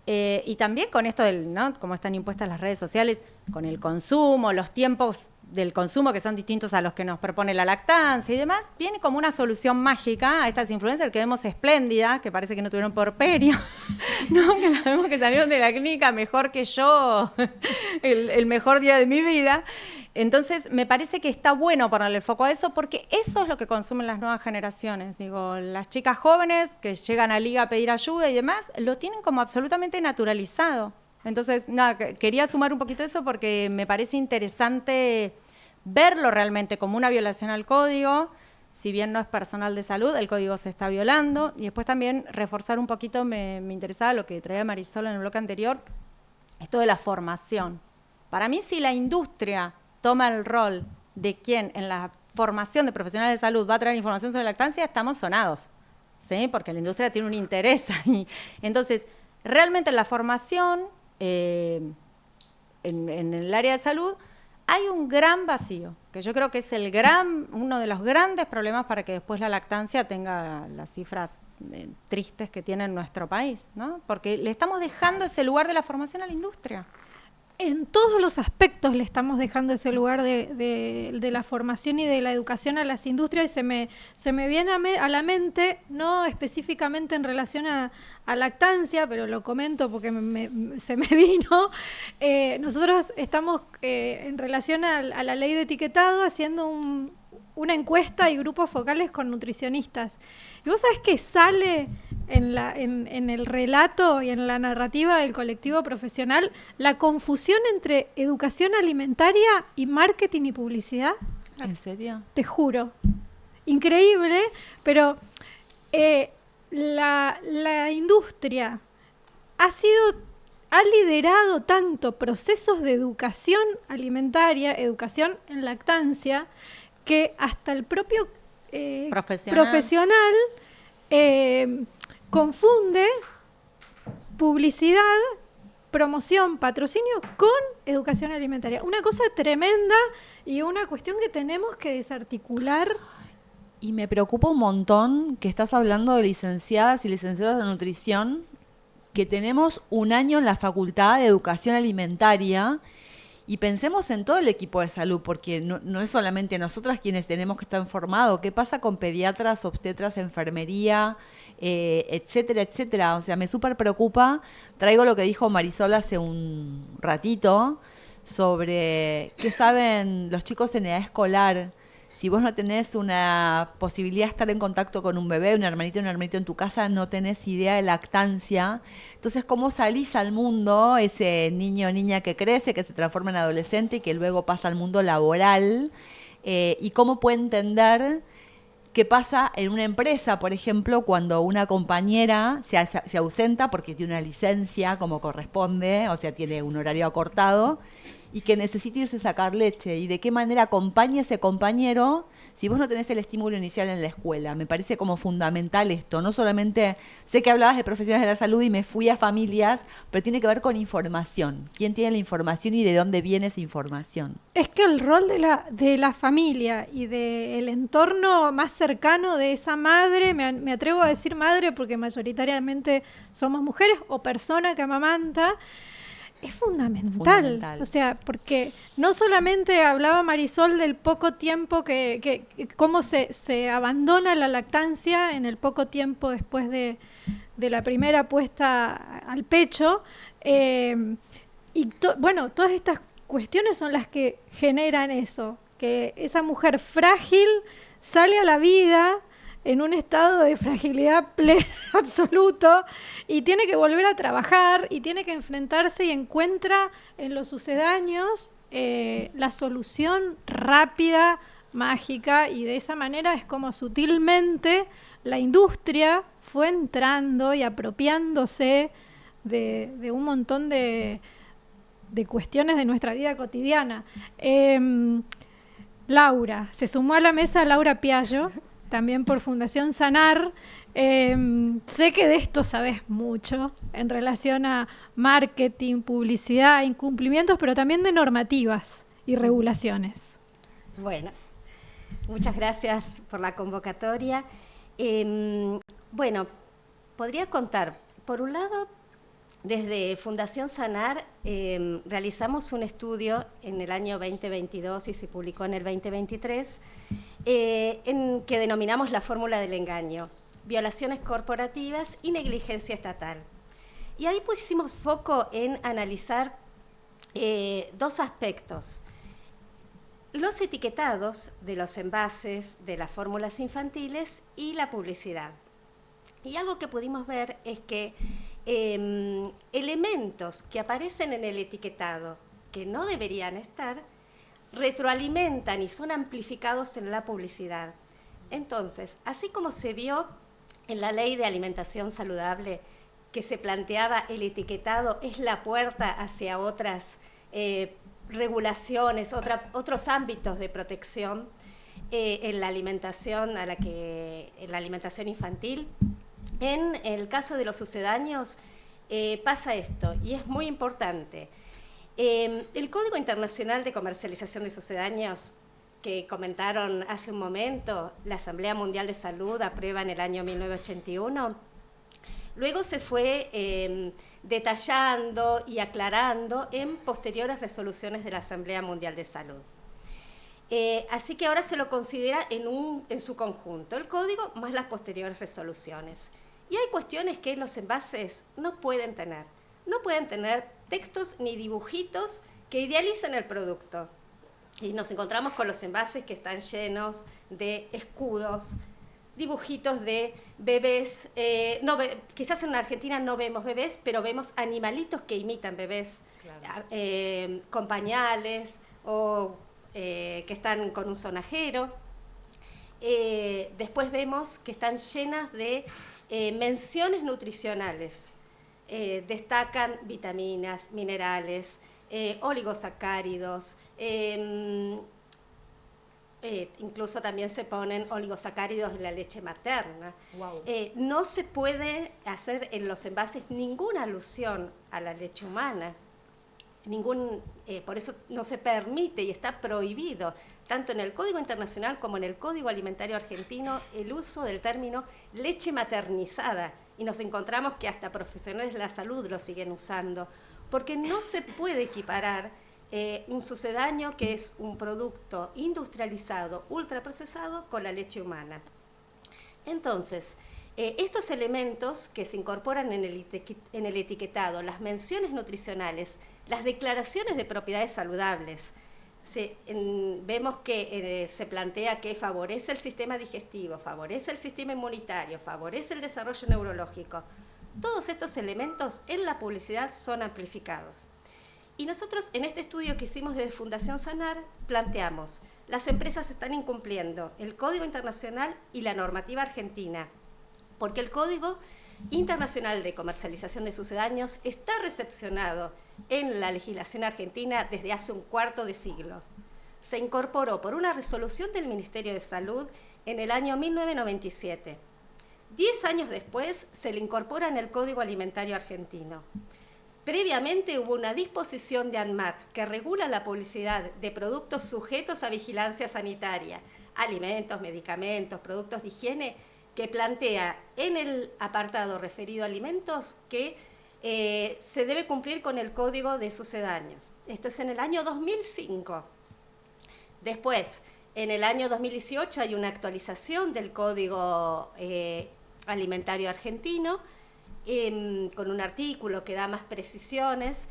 Y también con esto ¿no? Cómo están impuestas las redes sociales, con el consumo, los tiempos del consumo que son distintos a los que nos propone la lactancia y demás, viene como una solución mágica a estas influencers que vemos espléndidas, que parece que no tuvieron porperio, ¿no? Que las vemos que salieron de la clínica mejor que yo, el mejor día de mi vida. Entonces, me parece que está bueno ponerle el foco a eso, porque eso es lo que consumen las nuevas generaciones. Digo, las chicas jóvenes que llegan a Liga a pedir ayuda y demás, lo tienen como absolutamente naturalizado. Entonces, nada, quería sumar un poquito eso porque me parece interesante verlo realmente como una violación al código. Si bien no es personal de salud, el código se está violando. Y después también reforzar un poquito, me interesaba lo que traía Marisol en el bloque anterior, esto de la formación. Para mí, si la industria toma el rol de quien en la formación de profesionales de salud va a traer información sobre lactancia, estamos sonados, ¿sí? Porque la industria tiene un interés ahí. Entonces, realmente en la formación, en el área de salud, hay un gran vacío, que yo creo que es uno de los grandes problemas para que después la lactancia tenga las cifras tristes que tiene en nuestro país, ¿no? Porque le estamos dejando ese lugar de la formación a la industria. En todos los aspectos le estamos dejando ese lugar de la formación y de la educación a las industrias, y se me viene a la mente, no específicamente en relación a lactancia, pero lo comento porque se me vino. Nosotros estamos en relación a la ley de etiquetado haciendo una encuesta y grupos focales con nutricionistas. Y vos sabés que sale en el relato y en la narrativa del colectivo profesional la confusión entre educación alimentaria y marketing y publicidad. ¿En serio? Te juro. Increíble, pero la industria ha liderado tanto procesos de educación alimentaria, educación en lactancia, que hasta el propio profesional confunde publicidad promoción, patrocinio con educación alimentaria. Una cosa tremenda y una cuestión que tenemos que desarticular. Y me preocupa un montón que estás hablando de licenciadas y licenciados de nutrición, que tenemos un año en la Facultad de Educación Alimentaria, y pensemos en todo el equipo de salud, porque no es solamente nosotras quienes tenemos que estar informados. ¿Qué pasa con pediatras, obstetras, enfermería, etcétera, etcétera? O sea, me súper preocupa. Traigo lo que dijo Marisol hace un ratito sobre qué saben los chicos en edad escolar. Si vos no tenés una posibilidad de estar en contacto con un bebé, un hermanito en tu casa, no tenés idea de lactancia. Entonces, ¿cómo salís al mundo ese niño o niña que crece, que se transforma en adolescente y que luego pasa al mundo laboral? ¿Y cómo puede entender qué pasa en una empresa, por ejemplo, cuando una compañera se ausenta porque tiene una licencia como corresponde, o sea, tiene un horario acortado, y que necesita irse a sacar leche, y de qué manera acompaña ese compañero si vos no tenés el estímulo inicial en la escuela? Me parece como fundamental esto. No solamente, sé que hablabas de profesionales de la salud y me fui a familias, pero tiene que ver con información. ¿Quién tiene la información y de dónde viene esa información? Es que el rol de la familia y del entorno más cercano de esa madre, me atrevo a decir madre porque mayoritariamente somos mujeres, o persona que amamanta, es fundamental. O sea, porque no solamente hablaba Marisol del poco tiempo que cómo se abandona la lactancia en el poco tiempo después de la primera puesta al pecho, bueno, todas estas cuestiones son las que generan eso, que esa mujer frágil sale a la vida en un estado de fragilidad plena, absoluto, y tiene que volver a trabajar y tiene que enfrentarse, y encuentra en los sucedáneos la solución rápida, mágica, y de esa manera es como sutilmente la industria fue entrando y apropiándose de un montón de cuestiones de nuestra vida cotidiana. Laura, se sumó a la mesa Laura Piaggio, también por Fundación Sanar. Sé que de esto sabes mucho en relación a marketing, publicidad, incumplimientos, pero también de normativas y regulaciones. Bueno, muchas gracias por la convocatoria. Bueno, podría contar, por un lado, desde Fundación Sanar realizamos un estudio en el año 2022 y se publicó en el 2023, en que denominamos la fórmula del engaño: violaciones corporativas y negligencia estatal. Y ahí pusimos foco en analizar dos aspectos: los etiquetados de los envases de las fórmulas infantiles y la publicidad. Y algo que pudimos ver es que elementos que aparecen en el etiquetado que no deberían estar, retroalimentan y son amplificados en la publicidad. Entonces, así como se vio en la Ley de Alimentación Saludable, que se planteaba el etiquetado es la puerta hacia otras regulaciones, otros ámbitos de protección en la alimentación, en la alimentación infantil. En el caso de los sucedáneos pasa esto, y es muy importante. El Código Internacional de Comercialización de Sucedáneos, que comentaron hace un momento, la Asamblea Mundial de Salud aprueba en el año 1981, luego se fue detallando y aclarando en posteriores resoluciones de la Asamblea Mundial de Salud. Así que ahora se lo considera en su conjunto, el código más las posteriores resoluciones. Y hay cuestiones que los envases no pueden tener. No pueden tener textos ni dibujitos que idealicen el producto. Y nos encontramos con los envases que están llenos de escudos, dibujitos de bebés. Quizás en Argentina no vemos bebés, pero vemos animalitos que imitan bebés, claro, con pañales o que están con un sonajero. Después vemos que están llenas de menciones nutricionales. Destacan vitaminas, minerales, oligosacáridos, incluso también se ponen oligosacáridos en la leche materna. Wow. No se puede hacer en los envases ninguna alusión a la leche humana. Por eso no se permite y está prohibido, tanto en el Código Internacional como en el Código Alimentario Argentino, el uso del término leche maternizada. Y nos encontramos que hasta profesionales de la salud lo siguen usando, porque no se puede equiparar un sucedáneo que es un producto industrializado, ultraprocesado, con la leche humana. Entonces, estos elementos que se incorporan en el etiquetado, las menciones nutricionales, las declaraciones de propiedades saludables, vemos que se plantea que favorece el sistema digestivo, favorece el sistema inmunitario, favorece el desarrollo neurológico. Todos estos elementos en la publicidad son amplificados. Y nosotros en este estudio que hicimos desde Fundación Sanar planteamos, las empresas están incumpliendo el Código Internacional y la normativa argentina, porque el Código Internacional de Comercialización de Sucedáneos está recepcionado en la legislación argentina desde hace un cuarto de siglo. Se incorporó por una resolución del Ministerio de Salud en el año 1997. 10 años después se le incorpora en el Código Alimentario Argentino. Previamente hubo una disposición de ANMAT que regula la publicidad de productos sujetos a vigilancia sanitaria, alimentos, medicamentos, productos de higiene, que plantea en el apartado referido a alimentos que se debe cumplir con el Código de Sucedáneos. Esto es en el año 2005. Después, en el año 2018 hay una actualización del Código Alimentario Argentino, con un artículo que da más precisiones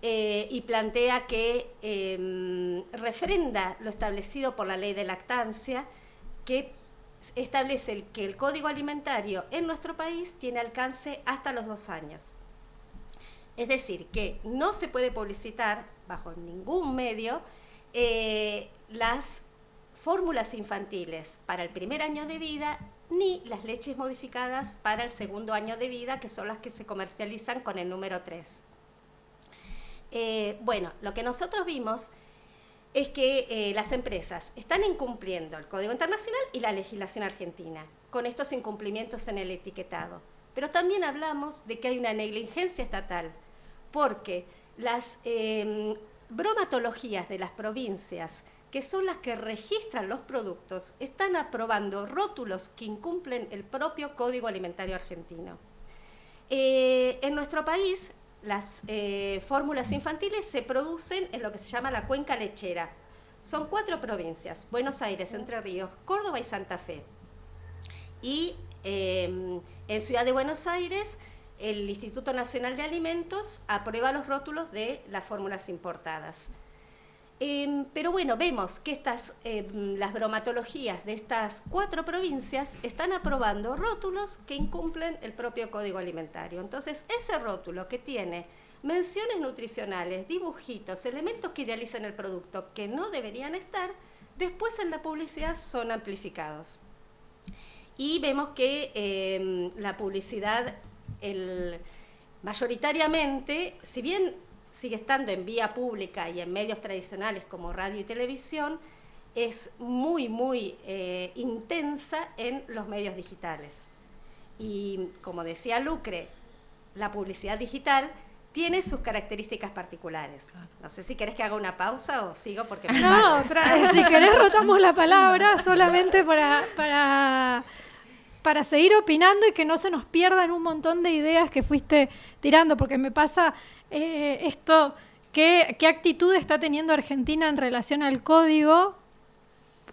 y plantea que refrenda lo establecido por la Ley de Lactancia, que establece que el Código Alimentario en nuestro país tiene alcance hasta los 2 años. Es decir, que no se puede publicitar bajo ningún medio las fórmulas infantiles para el primer año de vida, ni las leches modificadas para el segundo año de vida, que son las que se comercializan con el número 3. Bueno, lo que nosotros vimos es que las empresas están incumpliendo el Código Internacional y la legislación argentina con estos incumplimientos en el etiquetado. Pero también hablamos de que hay una negligencia estatal, porque las bromatologías de las provincias, que son las que registran los productos, están aprobando rótulos que incumplen el propio Código Alimentario Argentino. En nuestro país, las fórmulas infantiles se producen en lo que se llama la cuenca lechera. Son 4 provincias: Buenos Aires, Entre Ríos, Córdoba y Santa Fe. Y en Ciudad de Buenos Aires, el Instituto Nacional de Alimentos aprueba los rótulos de las fórmulas importadas. Pero bueno, vemos que las bromatologías de estas 4 provincias están aprobando rótulos que incumplen el propio Código Alimentario. Entonces, ese rótulo que tiene menciones nutricionales, dibujitos, elementos que idealizan el producto que no deberían estar, después en la publicidad son amplificados. Y vemos que la publicidad, mayoritariamente, si bien sigue estando en vía pública y en medios tradicionales como radio y televisión, es muy, muy intensa en los medios digitales. Y como decía Lucre, la publicidad digital tiene sus características particulares. No sé si querés que haga una pausa o sigo porque... No, si querés rotamos la palabra solamente para seguir opinando y que no se nos pierdan un montón de ideas que fuiste tirando, porque me pasa esto, ¿qué actitud está teniendo Argentina en relación al código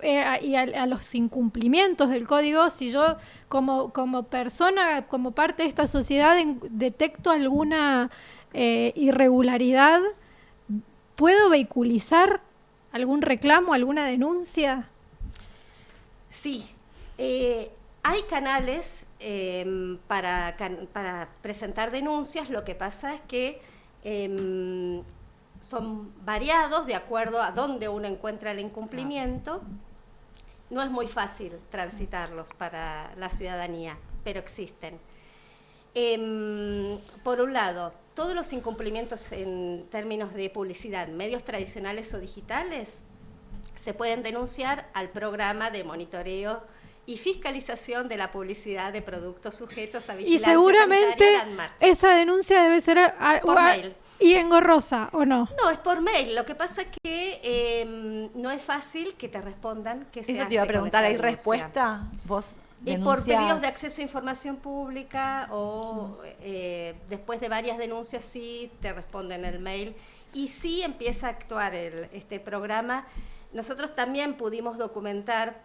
y a los incumplimientos del código? Si yo como persona, como parte de esta sociedad, detecto alguna irregularidad, ¿puedo vehiculizar algún reclamo, alguna denuncia? Sí, hay canales para presentar denuncias. Lo que pasa es que son variados de acuerdo a dónde uno encuentra el incumplimiento. No es muy fácil transitarlos para la ciudadanía, pero existen. Por un lado, todos los incumplimientos en términos de publicidad, medios tradicionales o digitales, se pueden denunciar al programa de monitoreo y fiscalización de la publicidad de productos sujetos a Y vigilancia seguramente sanitaria ANMAT. esa denuncia debe ser Por mail. y engorrosa, ¿o no? No, es por mail. Lo que pasa es que no es fácil que te respondan que se Eso hace te iba a con preguntar, esa ¿hay denuncia. respuesta? ¿Vos Y por denunciás? pedidos de acceso a información pública o después de varias denuncias sí te responden el mail y sí empieza a actuar este programa. Nosotros también pudimos documentar,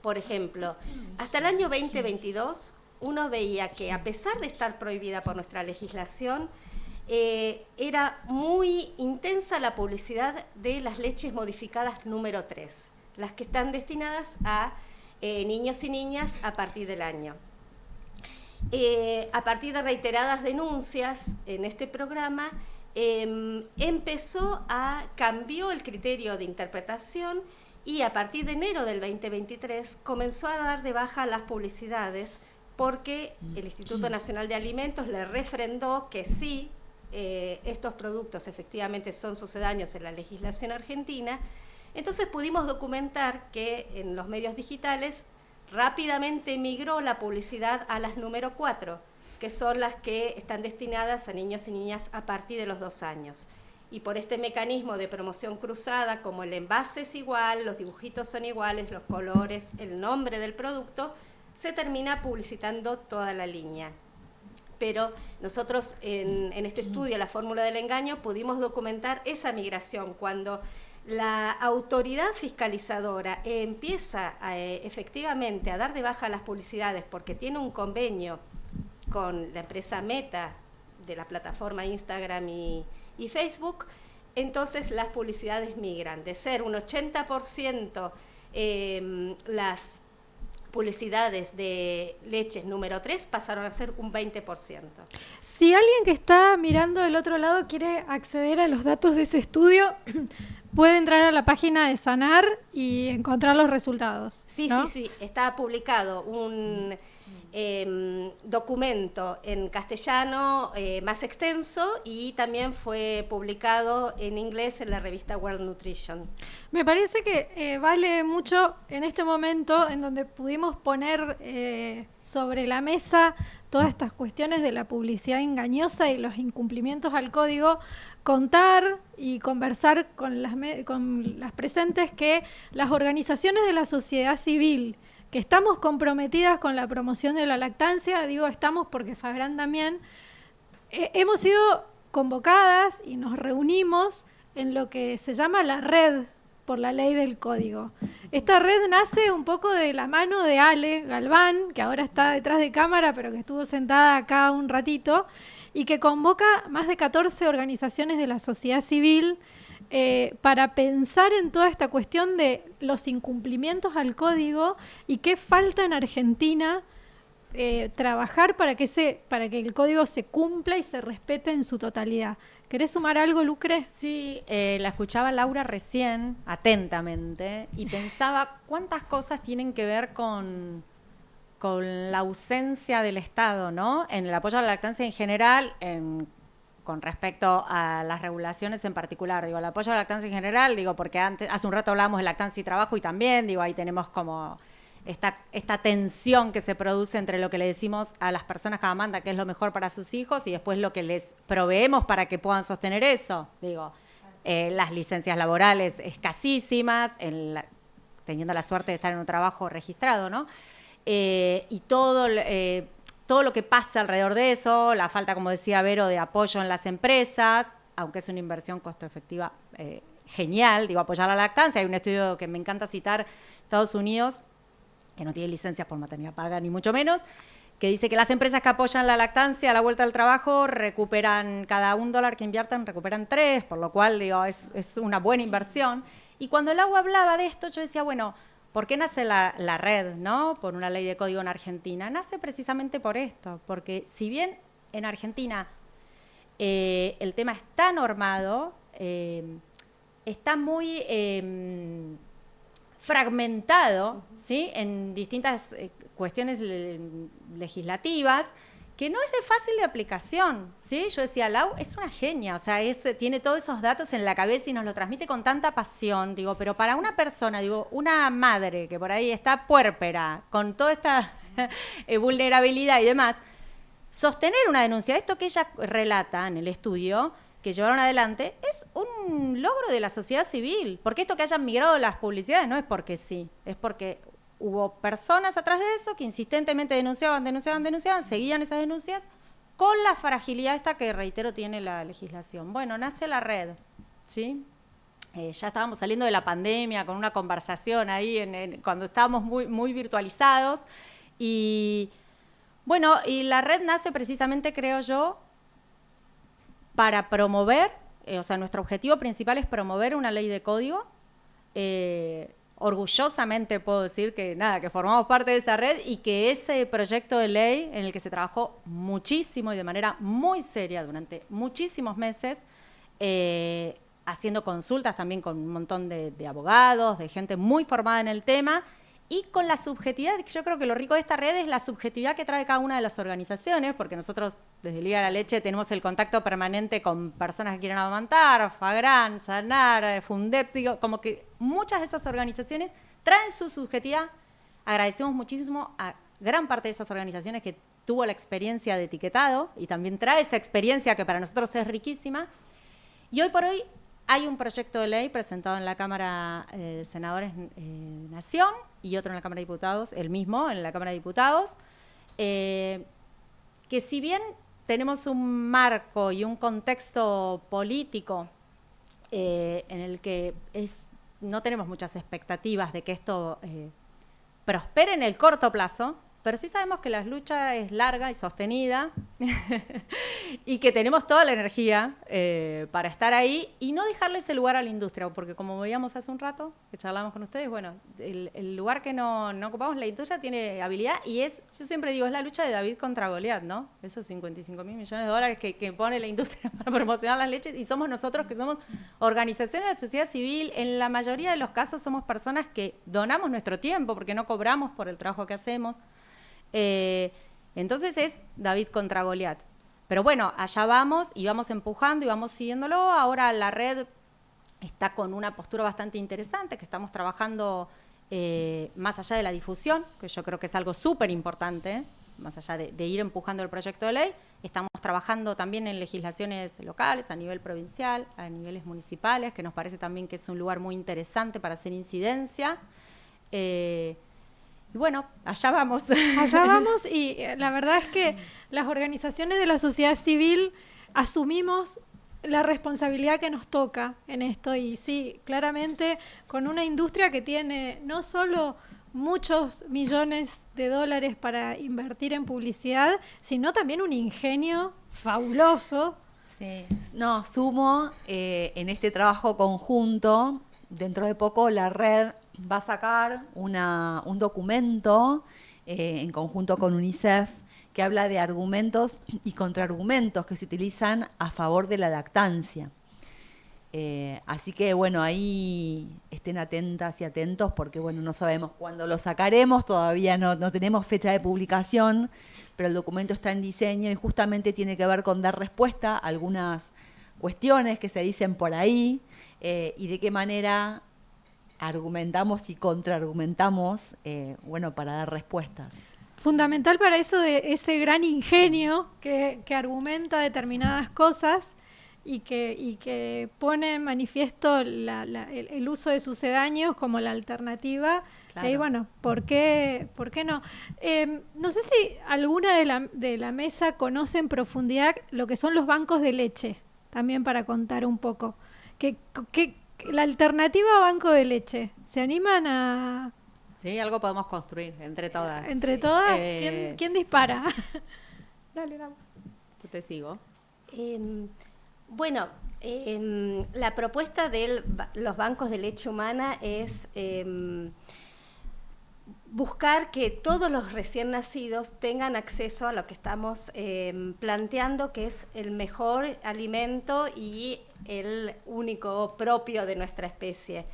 por ejemplo, hasta el año 2022 uno veía que a pesar de estar prohibida por nuestra legislación, era muy intensa la publicidad de las leches modificadas número 3, las que están destinadas a niños y niñas a partir del año. A partir de reiteradas denuncias en este programa, cambió el criterio de interpretación y a partir de enero del 2023 comenzó a dar de baja las publicidades porque el Instituto Nacional de Alimentos le refrendó que sí, estos productos efectivamente son sucedáneos en la legislación argentina. Entonces pudimos documentar que en los medios digitales rápidamente migró la publicidad a las número 4, que son las que están destinadas a niños y niñas a partir de los 2 años. Y por este mecanismo de promoción cruzada, como el envase es igual, los dibujitos son iguales, los colores, el nombre del producto, se termina publicitando toda la línea. Pero nosotros en este estudio, la fórmula del engaño, pudimos documentar esa migración cuando la autoridad fiscalizadora empieza efectivamente a dar de baja las publicidades porque tiene un convenio con la empresa Meta de la plataforma Instagram y Facebook, entonces las publicidades migran de ser un 80% las publicidades de leches número 3 pasaron a ser un 20%. Si alguien que está mirando del otro lado quiere acceder a los datos de ese estudio, puede entrar a la página de Sanar y encontrar los resultados. Sí, ¿no? sí, está publicado un documento en castellano más extenso y también fue publicado en inglés en la revista World Nutrition. Me parece que vale mucho en este momento en donde pudimos poner sobre la mesa todas estas cuestiones de la publicidad engañosa y los incumplimientos al código, contar y conversar con las presentes que las organizaciones de la sociedad civil que estamos comprometidas con la promoción de la lactancia, digo estamos porque Fagran también, hemos sido convocadas y nos reunimos en lo que se llama la red por la ley del código. Esta red nace un poco de la mano de Ale Galván, que ahora está detrás de cámara, pero que estuvo sentada acá un ratito, y que convoca más de 14 organizaciones de la sociedad civil para pensar en toda esta cuestión de los incumplimientos al código y qué falta en Argentina trabajar para que el código se cumpla y se respete en su totalidad. ¿Querés sumar algo, Lucre? Sí, la escuchaba Laura recién, atentamente, y pensaba cuántas cosas tienen que ver con la ausencia del Estado, ¿no? En el apoyo a la lactancia en general, con respecto a las regulaciones en particular. Digo, el apoyo a la lactancia en general, digo, porque hace un rato hablábamos de lactancia y trabajo y también, digo, ahí tenemos como esta tensión que se produce entre lo que le decimos a las personas que amamantan que es lo mejor para sus hijos y después lo que les proveemos para que puedan sostener eso. Digo, las licencias laborales escasísimas, teniendo la suerte de estar en un trabajo registrado, ¿no? Y todo lo que pasa alrededor de eso, la falta, como decía Vero, de apoyo en las empresas, aunque es una inversión costo efectiva genial, digo, apoyar la lactancia. Hay un estudio que me encanta citar, Estados Unidos, que no tiene licencias por maternidad paga, ni mucho menos, que dice que las empresas que apoyan la lactancia a la vuelta al trabajo recuperan, cada $1 que inviertan, recuperan 3, por lo cual, digo, es una buena inversión. Y cuando el agua hablaba de esto, yo decía, bueno, ¿por qué nace la red, no? Por una ley de código en Argentina. Nace precisamente por esto, porque si bien en Argentina el tema está normado, está muy fragmentado, ¿sí? En distintas cuestiones legislativas que no es de fácil de aplicación, ¿sí? Yo decía, Lau es una genia, o sea, tiene todos esos datos en la cabeza y nos lo transmite con tanta pasión, digo, pero para una persona, digo, una madre que por ahí está puérpera, con toda esta vulnerabilidad y demás, sostener una denuncia, esto que ella relata en el estudio que llevaron adelante, es un logro de la sociedad civil, porque esto que hayan migrado las publicidades no es porque sí, es porque hubo personas atrás de eso que insistentemente denunciaban, seguían esas denuncias con la fragilidad esta que, reitero, tiene la legislación. Bueno, nace la red, ¿sí? Ya estábamos saliendo de la pandemia con una conversación ahí cuando estábamos muy virtualizados. Y bueno, y la red nace precisamente, creo yo, para promover, o sea, nuestro objetivo principal es promover una ley de código. Orgullosamente puedo decir que formamos parte de esa red y que ese proyecto de ley en el que se trabajó muchísimo y de manera muy seria durante muchísimos meses, haciendo consultas también con un montón de abogados, de gente muy formada en el tema, y con la subjetividad, que yo creo que lo rico de esta red es la subjetividad que trae cada una de las organizaciones, porque nosotros desde Liga de la Leche tenemos el contacto permanente con personas que quieren amamantar, Fagran, Sanar, Fundeps, digo, como que muchas de esas organizaciones traen su subjetividad. Agradecemos muchísimo a gran parte de esas organizaciones que tuvo la experiencia de etiquetado y también trae esa experiencia que para nosotros es riquísima. Y hoy por hoy hay un proyecto de ley presentado en la Cámara de Senadores Nación y otro en la Cámara de Diputados, el mismo en la Cámara de Diputados, que si bien tenemos un marco y un contexto político en el que no tenemos muchas expectativas de que esto prospere en el corto plazo, pero sí sabemos que la lucha es larga y sostenida y que tenemos toda la energía para estar ahí y no dejarle ese lugar a la industria, porque como veíamos hace un rato, que charlamos con ustedes, bueno, el lugar que no ocupamos, la industria tiene habilidad y yo siempre digo, es la lucha de David contra Goliat, ¿no? Esos 55.000 millones de dólares que pone la industria para promocionar las leches y somos nosotros que somos organizaciones de la sociedad civil, en la mayoría de los casos somos personas que donamos nuestro tiempo porque no cobramos por el trabajo que hacemos. Entonces es David contra Goliat. Pero bueno, allá vamos y vamos empujando y vamos siguiéndolo. Ahora la red está con una postura bastante interesante, que estamos trabajando más allá de la difusión, que yo creo que es algo súper importante, más allá de ir empujando el proyecto de ley. Estamos trabajando también en legislaciones locales, a nivel provincial, a niveles municipales, que nos parece también que es un lugar muy interesante para hacer incidencia. Y bueno, allá vamos. Allá vamos y la verdad es que las organizaciones de la sociedad civil asumimos la responsabilidad que nos toca en esto y sí, claramente con una industria que tiene no solo muchos millones de dólares para invertir en publicidad, sino también un ingenio fabuloso. Sí, no, sumo en este trabajo conjunto, dentro de poco la red va a sacar un documento en conjunto con UNICEF que habla de argumentos y contraargumentos que se utilizan a favor de la lactancia. Así que, bueno, ahí estén atentas y atentos porque, bueno, no sabemos cuándo lo sacaremos, todavía no tenemos fecha de publicación, pero el documento está en diseño y justamente tiene que ver con dar respuesta a algunas cuestiones que se dicen por ahí y de qué manera argumentamos y contraargumentamos, bueno, para dar respuestas. Fundamental para eso de ese gran ingenio que argumenta determinadas cosas y que pone en manifiesto el uso de sucedáneos como la alternativa. Claro. Y bueno, ¿por qué no? No sé si alguna de la mesa conoce en profundidad lo que son los bancos de leche, también para contar un poco. La alternativa a banco de leche, ¿se animan a...? Sí, algo podemos construir entre todas. ¿Entre todas? ¿Quién dispara? Dale, Lau. Yo te sigo. Bueno, la propuesta de los bancos de leche humana es buscar que todos los recién nacidos tengan acceso a lo que estamos planteando, que es el mejor alimento y el único propio de nuestra especie.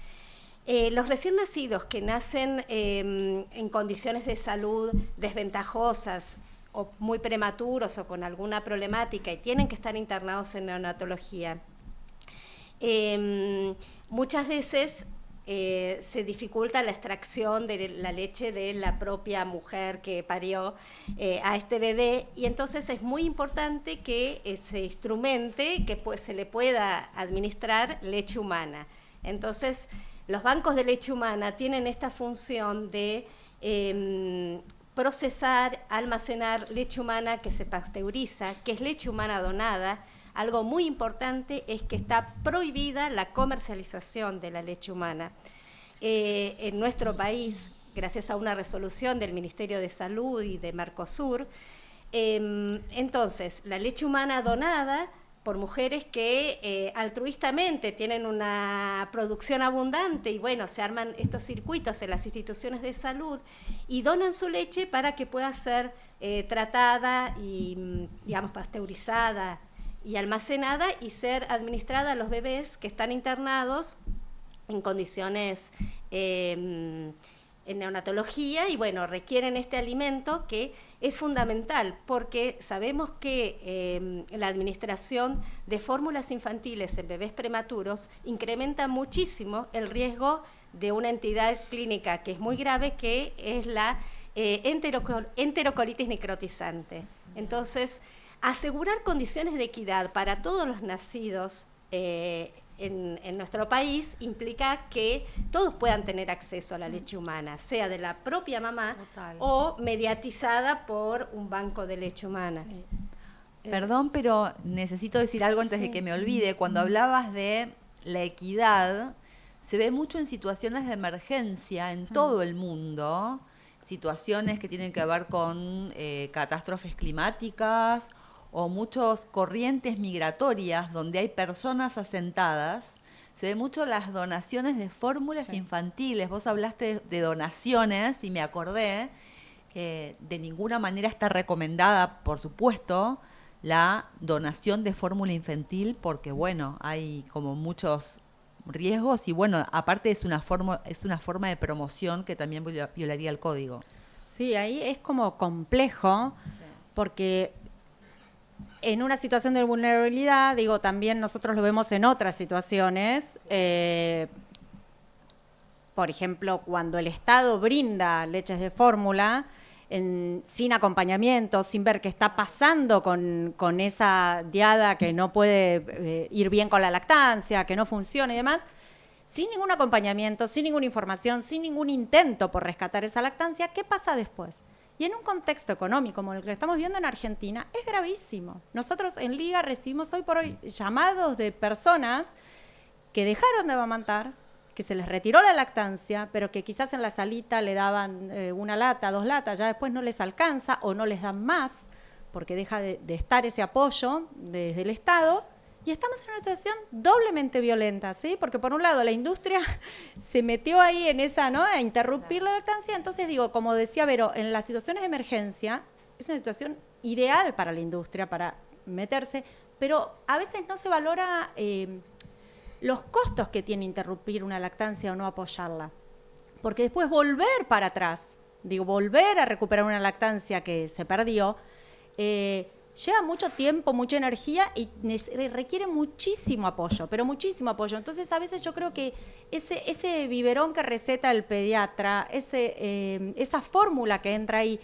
Los recién nacidos que nacen en condiciones de salud desventajosas o muy prematuros o con alguna problemática y tienen que estar internados en neonatología, muchas veces se dificulta la extracción de la leche de la propia mujer que parió a este bebé, y entonces es muy importante que se instrumente, que se le pueda administrar leche humana. Entonces, los bancos de leche humana tienen esta función de procesar, almacenar leche humana que se pasteuriza, que es leche humana donada. Algo muy importante es que está prohibida la comercialización de la leche humana. En nuestro país, gracias a una resolución del Ministerio de Salud y de Mercosur, entonces la leche humana donada por mujeres que altruistamente tienen una producción abundante y bueno, se arman estos circuitos en las instituciones de salud y donan su leche para que pueda ser tratada y, digamos, pasteurizada y almacenada y ser administrada a los bebés que están internados en condiciones en neonatología y bueno, requieren este alimento que es fundamental porque sabemos que la administración de fórmulas infantiles en bebés prematuros incrementa muchísimo el riesgo de una entidad clínica que es muy grave, que es la enterocolitis necrotizante. Entonces, asegurar condiciones de equidad para todos los nacidos en nuestro país implica que todos puedan tener acceso a la leche humana, sea de la propia mamá o mediatizada por un banco de leche humana. Sí. Perdón, pero necesito decir algo antes de que me olvide. Cuando hablabas de la equidad, se ve mucho en situaciones de emergencia en todo el mundo, situaciones que tienen que ver con catástrofes climáticas o muchas corrientes migratorias donde hay personas asentadas. Se ve mucho las donaciones de fórmulas infantiles. Vos hablaste de donaciones y me acordé que de ninguna manera está recomendada, por supuesto, la donación de fórmula infantil porque, bueno, hay como muchos riesgos y, bueno, aparte es una forma de promoción que también violaría el código. Sí, ahí es como complejo porque en una situación de vulnerabilidad, digo, también nosotros lo vemos en otras situaciones. Por ejemplo, cuando el Estado brinda leches de fórmula sin acompañamiento, sin ver qué está pasando con esa diada que no puede ir bien con la lactancia, que no funciona y demás, sin ningún acompañamiento, sin ninguna información, sin ningún intento por rescatar esa lactancia, ¿qué pasa después? Y en un contexto económico como el que estamos viendo en Argentina, es gravísimo. Nosotros en Liga recibimos hoy por hoy llamados de personas que dejaron de amamantar, que se les retiró la lactancia, pero que quizás en la salita le daban una lata, 2 latas, ya después no les alcanza o no les dan más, porque deja de estar ese apoyo desde el Estado. Y estamos en una situación doblemente violenta, ¿sí? Porque por un lado la industria se metió ahí en esa, ¿no?, a interrumpir la lactancia. Entonces digo, como decía Vero, en las situaciones de emergencia es una situación ideal para la industria, para meterse, pero a veces no se valora los costos que tiene interrumpir una lactancia o no apoyarla. Porque después volver para atrás, digo, volver a recuperar una lactancia que se perdió, lleva mucho tiempo, mucha energía y requiere muchísimo apoyo, pero muchísimo apoyo. Entonces, a veces yo creo que ese biberón que receta el pediatra, esa fórmula que entra ahí,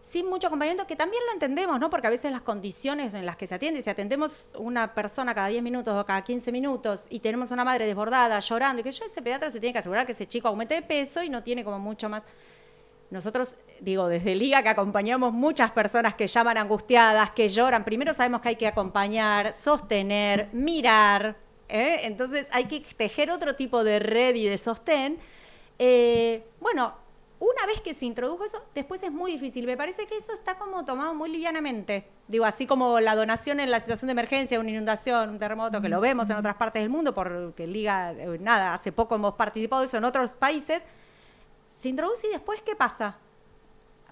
sin mucho acompañamiento, que también lo entendemos, ¿no? Porque a veces las condiciones en las que se atiende, si atendemos una persona cada 10 minutos o cada 15 minutos y tenemos una madre desbordada, llorando, y que ese pediatra se tiene que asegurar que ese chico aumente de peso y no tiene como mucho más. Nosotros, digo, desde Liga que acompañamos muchas personas que llaman angustiadas, que lloran. Primero sabemos que hay que acompañar, sostener, mirar. Entonces hay que tejer otro tipo de red y de sostén. Bueno, una vez que se introdujo eso, después es muy difícil. Me parece que eso está como tomado muy livianamente. Digo, así como la donación en la situación de emergencia, una inundación, un terremoto, que lo vemos en otras partes del mundo, porque Liga, hace poco hemos participado de eso en otros países. Se introduce y después, ¿qué pasa?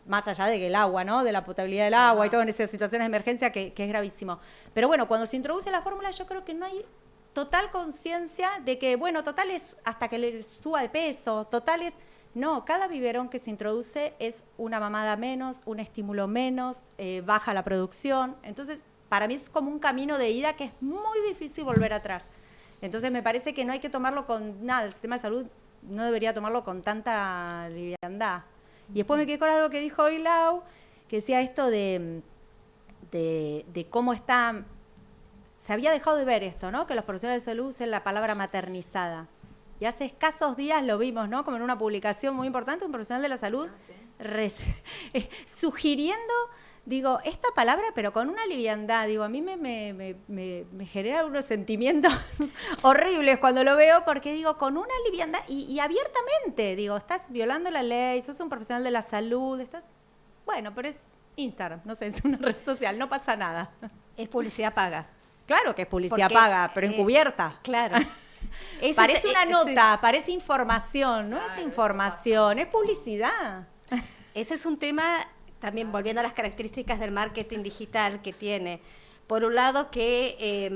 Más allá de que el agua, ¿no?, de la potabilidad del agua y todo en esas situaciones de emergencia que es gravísimo. Pero bueno, cuando se introduce la fórmula, yo creo que no hay total conciencia de que, bueno, total es hasta que le suba de peso, total es... No, cada biberón que se introduce es una mamada menos, un estímulo menos, baja la producción. Entonces, para mí es como un camino de ida que es muy difícil volver atrás. Entonces, me parece que no hay que tomarlo con nada. El sistema de salud no debería tomarlo con tanta liviandad. Y después me quedé con algo que dijo Ilau, que decía esto de cómo está... Se había dejado de ver esto, ¿no? Que los profesionales de salud usen la palabra maternizada. Y hace escasos días lo vimos, ¿no? Como en una publicación muy importante, un profesional de la salud sugiriendo, digo, esta palabra, pero con una liviandad. Digo, a mí me genera unos sentimientos horribles cuando lo veo, porque digo, con una liviandad y abiertamente, digo, estás violando la ley, sos un profesional de la salud, estás... Bueno, pero es Instagram, no sé, es una red social, no pasa nada. Es publicidad paga. Claro que es publicidad Porque, paga, pero encubierta. Claro. Parece una nota, parece información, no es información, es publicidad. Ese es un tema, también volviendo a las características del marketing digital que tiene. Por un lado que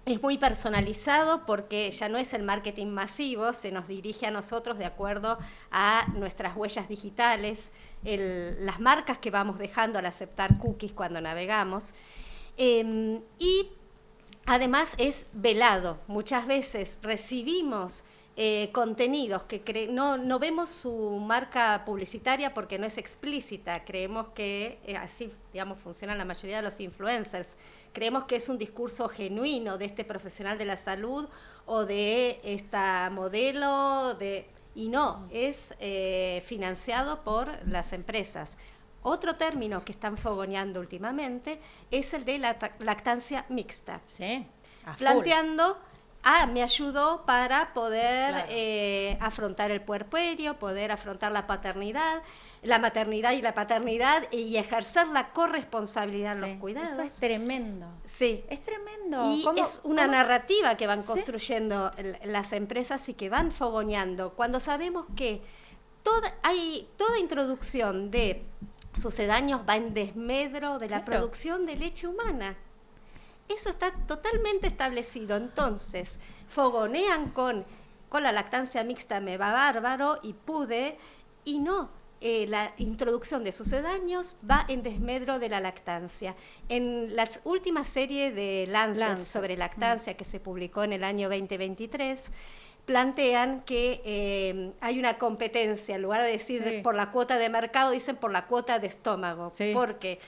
es muy personalizado porque ya no es el marketing masivo, se nos dirige a nosotros de acuerdo a nuestras huellas digitales, las marcas que vamos dejando al aceptar cookies cuando navegamos. Y además es velado. Muchas veces recibimos contenidos que no vemos su marca publicitaria porque no es explícita. Creemos que así, digamos, funcionan la mayoría de los influencers. Creemos que es un discurso genuino de este profesional de la salud o de esta modelo, y no, es financiado por las empresas. Otro término que están fogoneando últimamente es el de la lactancia mixta. Sí, planteando, me ayudó para poder afrontar el puerperio, poder afrontar la maternidad y la paternidad y ejercer la corresponsabilidad en los cuidados. Eso es tremendo. Sí. Es tremendo. Y es una narrativa que van construyendo las empresas y que van fogoneando. Cuando sabemos que toda introducción de sucedáneos va en desmedro de la producción de leche humana. Eso está totalmente establecido. Entonces, fogonean con la lactancia mixta me va bárbaro y pude, y no, la introducción de sucedáneos va en desmedro de la lactancia. En la última serie de Lancet sobre lactancia que se publicó en el año 2023, plantean que hay una competencia, en lugar de decir por la cuota de mercado, dicen por la cuota de estómago, porque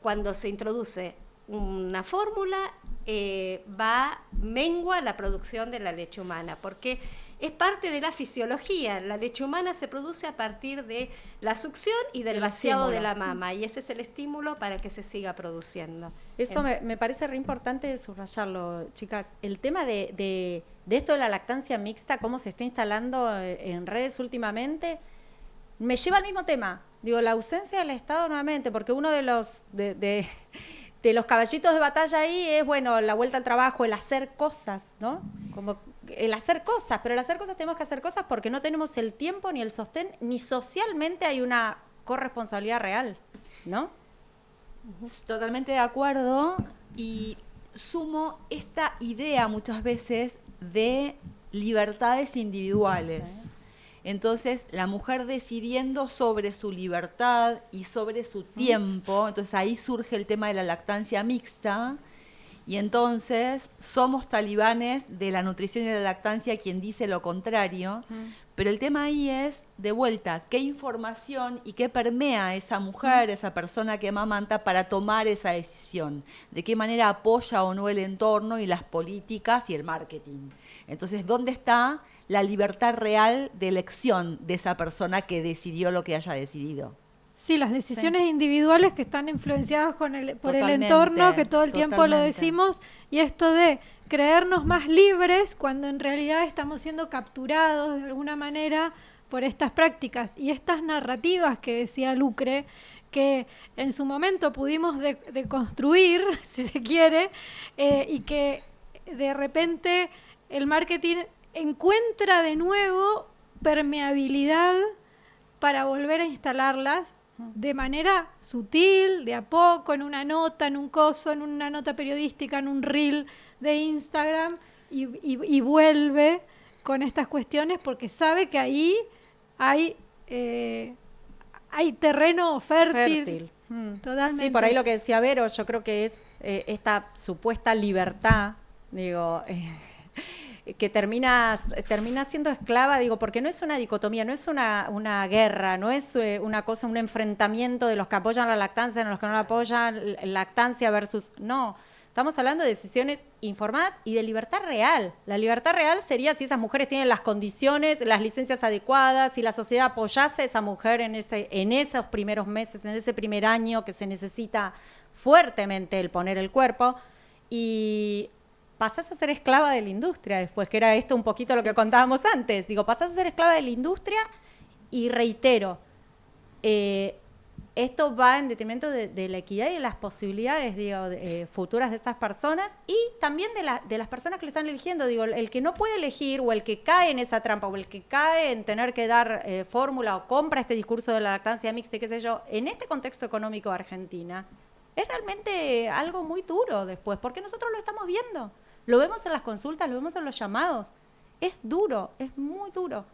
cuando se introduce una fórmula, mengua la producción de la leche humana, porque es parte de la fisiología. La leche humana se produce a partir de la succión y del vaciado de la mama, y ese es el estímulo para que se siga produciendo. Eso me parece re importante subrayarlo, chicas. El tema de esto de la lactancia mixta, cómo se está instalando en redes últimamente, me lleva al mismo tema. Digo, la ausencia del Estado nuevamente, porque uno de los los caballitos de batalla ahí es, bueno, la vuelta al trabajo, el hacer cosas, ¿no? Como el hacer cosas, pero el hacer cosas tenemos que hacer cosas porque no tenemos el tiempo ni el sostén, ni socialmente hay una corresponsabilidad real, ¿no? Totalmente de acuerdo, y sumo esta idea muchas veces de libertades individuales. Sí. Entonces, la mujer decidiendo sobre su libertad y sobre su tiempo, entonces ahí surge el tema de la lactancia mixta, y entonces somos talibanes de la nutrición y de la lactancia quien dice lo contrario, pero el tema ahí es, de vuelta, qué información y qué permea esa mujer, esa persona que amamanta para tomar esa decisión, de qué manera apoya o no el entorno y las políticas y el marketing. Entonces, ¿dónde está la libertad real de elección de esa persona que decidió lo que haya decidido? Sí, las decisiones individuales que están influenciadas por el entorno, que todo el tiempo lo decimos, y esto de creernos más libres cuando en realidad estamos siendo capturados de alguna manera por estas prácticas y estas narrativas que decía Lucre, que en su momento pudimos deconstruir, si se quiere, y que de repente el marketing encuentra de nuevo permeabilidad para volver a instalarlas de manera sutil, de a poco, en una nota, en un coso, en una nota periodística, en un reel de Instagram, y vuelve con estas cuestiones porque sabe que ahí hay terreno fértil. Totalmente. Sí, por ahí lo que decía Vero, yo creo que es esta supuesta libertad, digo, que termina siendo esclava, digo, porque no es una dicotomía, no es una guerra, no es una cosa, un enfrentamiento de los que apoyan la lactancia, de los que no la apoyan, lactancia versus... No, estamos hablando de decisiones informadas y de libertad real. La libertad real sería si esas mujeres tienen las condiciones, las licencias adecuadas, si la sociedad apoyase a esa mujer en esos primeros meses, en ese primer año que se necesita fuertemente el poner el cuerpo, y pasás a ser esclava de la industria después, que era esto un poquito lo que contábamos antes. Digo, pasás a ser esclava de la industria y reitero, esto va en detrimento de la equidad y de las posibilidades, digo, futuras de esas personas y también de las personas que le están eligiendo. Digo, el que no puede elegir o el que cae en esa trampa o el que cae en tener que dar fórmula o compra este discurso de la lactancia mixta, qué sé yo, en este contexto económico de Argentina, es realmente algo muy duro después, porque nosotros lo estamos viendo. Lo vemos en las consultas, lo vemos en los llamados. Es duro, es muy duro.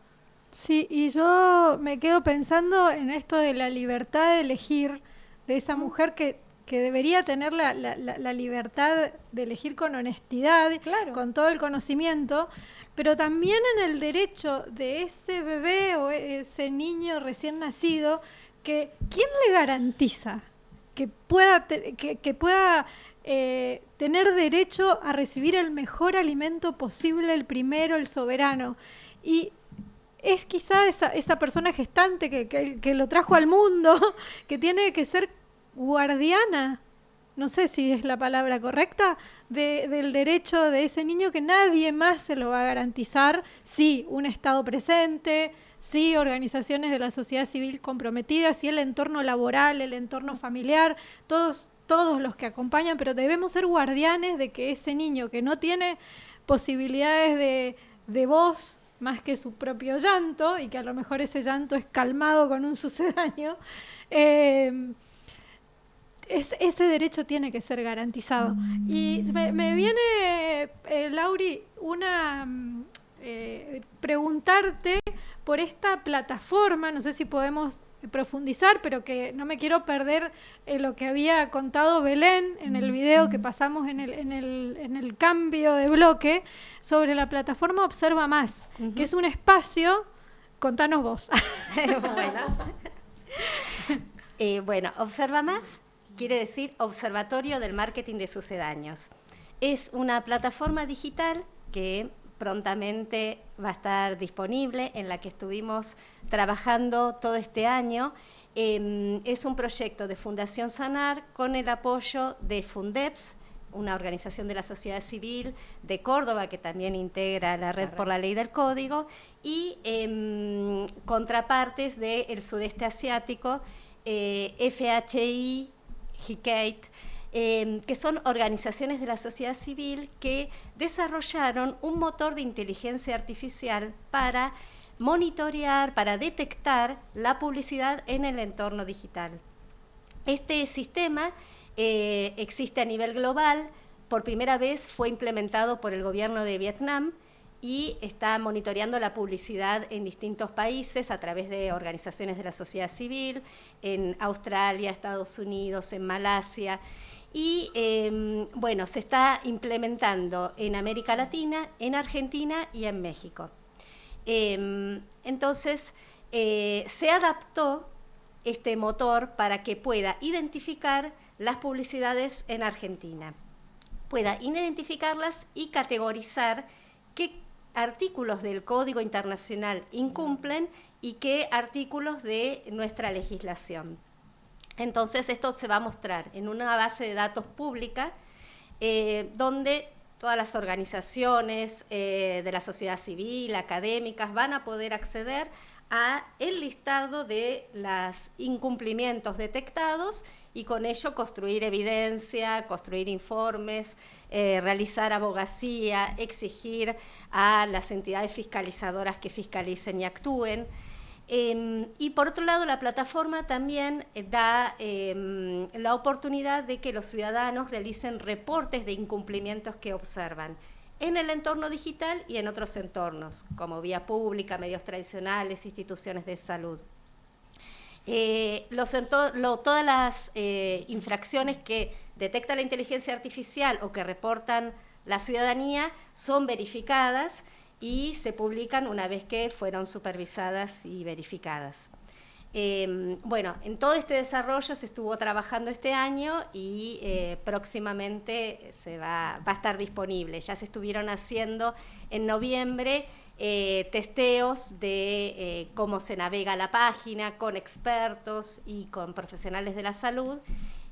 Sí, y yo me quedo pensando en esto de la libertad de elegir de esa mujer que debería tener la libertad de elegir con honestidad, claro, con todo el conocimiento, pero también en el derecho de ese bebé o ese niño recién nacido, que ¿quién le garantiza que pueda tener derecho a recibir el mejor alimento posible, el primero, el soberano? Y es quizá esa persona gestante que lo trajo al mundo, que tiene que ser guardiana, no sé si es la palabra correcta, del derecho de ese niño, que nadie más se lo va a garantizar. Sí, un Estado presente, sí, organizaciones de la sociedad civil comprometidas, sí, el entorno laboral, el entorno familiar, todos los que acompañan, pero debemos ser guardianes de que ese niño que no tiene posibilidades de voz más que su propio llanto, y que a lo mejor ese llanto es calmado con un sucedáneo, ese derecho tiene que ser garantizado. Y me viene, Lauri, preguntarte por esta plataforma, no sé si podemos profundizar, pero que no me quiero perder lo que había contado Belén en el video que pasamos en el cambio de bloque, sobre la plataforma Observa Más, que es un espacio, contanos vos. Bueno, Observa Más quiere decir Observatorio del Marketing de Sucedáneos. Es una plataforma digital que prontamente va a estar disponible, en la que estuvimos trabajando todo este año. Es un proyecto de Fundación Sanar con el apoyo de Fundeps, una organización de la sociedad civil de Córdoba que también integra la Red por la Ley del Código, y contrapartes del sudeste asiático, FHI, HICATE, que son organizaciones de la sociedad civil que desarrollaron un motor de inteligencia artificial para monitorear, para detectar la publicidad en el entorno digital. Este sistema existe a nivel global, por primera vez fue implementado por el gobierno de Vietnam y está monitoreando la publicidad en distintos países a través de organizaciones de la sociedad civil, en Australia, Estados Unidos, en Malasia. Y bueno, se está implementando en América Latina, en Argentina y en México. Entonces, se adaptó este motor para que pueda identificar las publicidades en Argentina, pueda identificarlas y categorizar qué artículos del Código Internacional incumplen y qué artículos de nuestra legislación. Entonces esto se va a mostrar en una base de datos pública donde todas las organizaciones de la sociedad civil, académicas, van a poder acceder a el listado de los incumplimientos detectados y con ello construir evidencia, construir informes, realizar abogacía, exigir a las entidades fiscalizadoras que fiscalicen y actúen. Y por otro lado, la plataforma también da la oportunidad de que los ciudadanos realicen reportes de incumplimientos que observan en el entorno digital y en otros entornos, como vía pública, medios tradicionales, instituciones de salud. Todas las infracciones que detecta la inteligencia artificial o que reportan la ciudadanía son verificadas y se publican una vez que fueron supervisadas y verificadas. Bueno, en todo este desarrollo se estuvo trabajando este año y próximamente va a estar disponible. Ya se estuvieron haciendo en noviembre testeos de cómo se navega la página con expertos y con profesionales de la salud.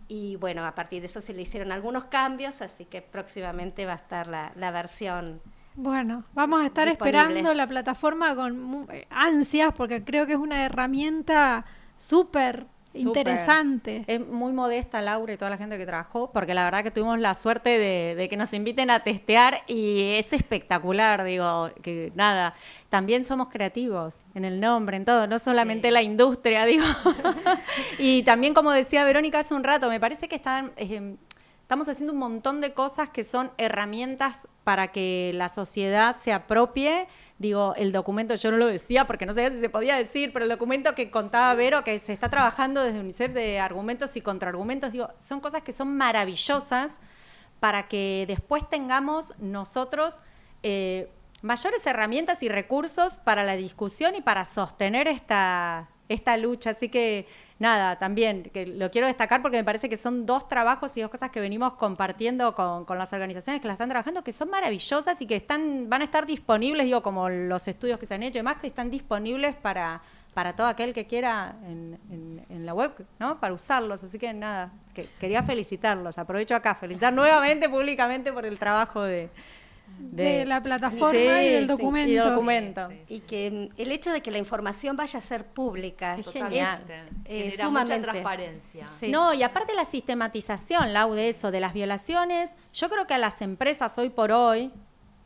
Y bueno, a partir de eso se le hicieron algunos cambios, así que próximamente va a estar la versión. Bueno, vamos a estar disponible. esperando la plataforma con ansias porque creo que es una herramienta súper interesante. Es muy modesta Laura y toda la gente que trabajó, porque la verdad que tuvimos la suerte de que nos inviten a testear y es espectacular, digo, que nada, también somos creativos en el nombre, en todo, no solamente la industria, digo. Y también, como decía Verónica hace un rato, me parece que estamos haciendo un montón de cosas que son herramientas para que la sociedad se apropie. Digo, el documento, yo no lo decía porque no sabía si se podía decir, pero el documento que contaba Vero, que se está trabajando desde UNICEF de argumentos y contraargumentos, digo, son cosas que son maravillosas para que después tengamos nosotros mayores herramientas y recursos para la discusión y para sostener esta lucha. Así que nada, también que lo quiero destacar porque me parece que son dos trabajos y dos cosas que venimos compartiendo con las organizaciones que la están trabajando, que son maravillosas y que van a estar disponibles, digo, como los estudios que se han hecho y demás, que están disponibles para todo aquel que quiera en la web, ¿no? Para usarlos. Así que nada, quería felicitarlos. Aprovecho acá, felicitar nuevamente públicamente por el trabajo de la plataforma y del documento. Y documento. Y que el hecho de que la información vaya a ser pública es genial. Genera Sumamente mucha transparencia. Sí. No, y aparte la sistematización, Lau, de eso, de las violaciones, yo creo que a las empresas hoy por hoy,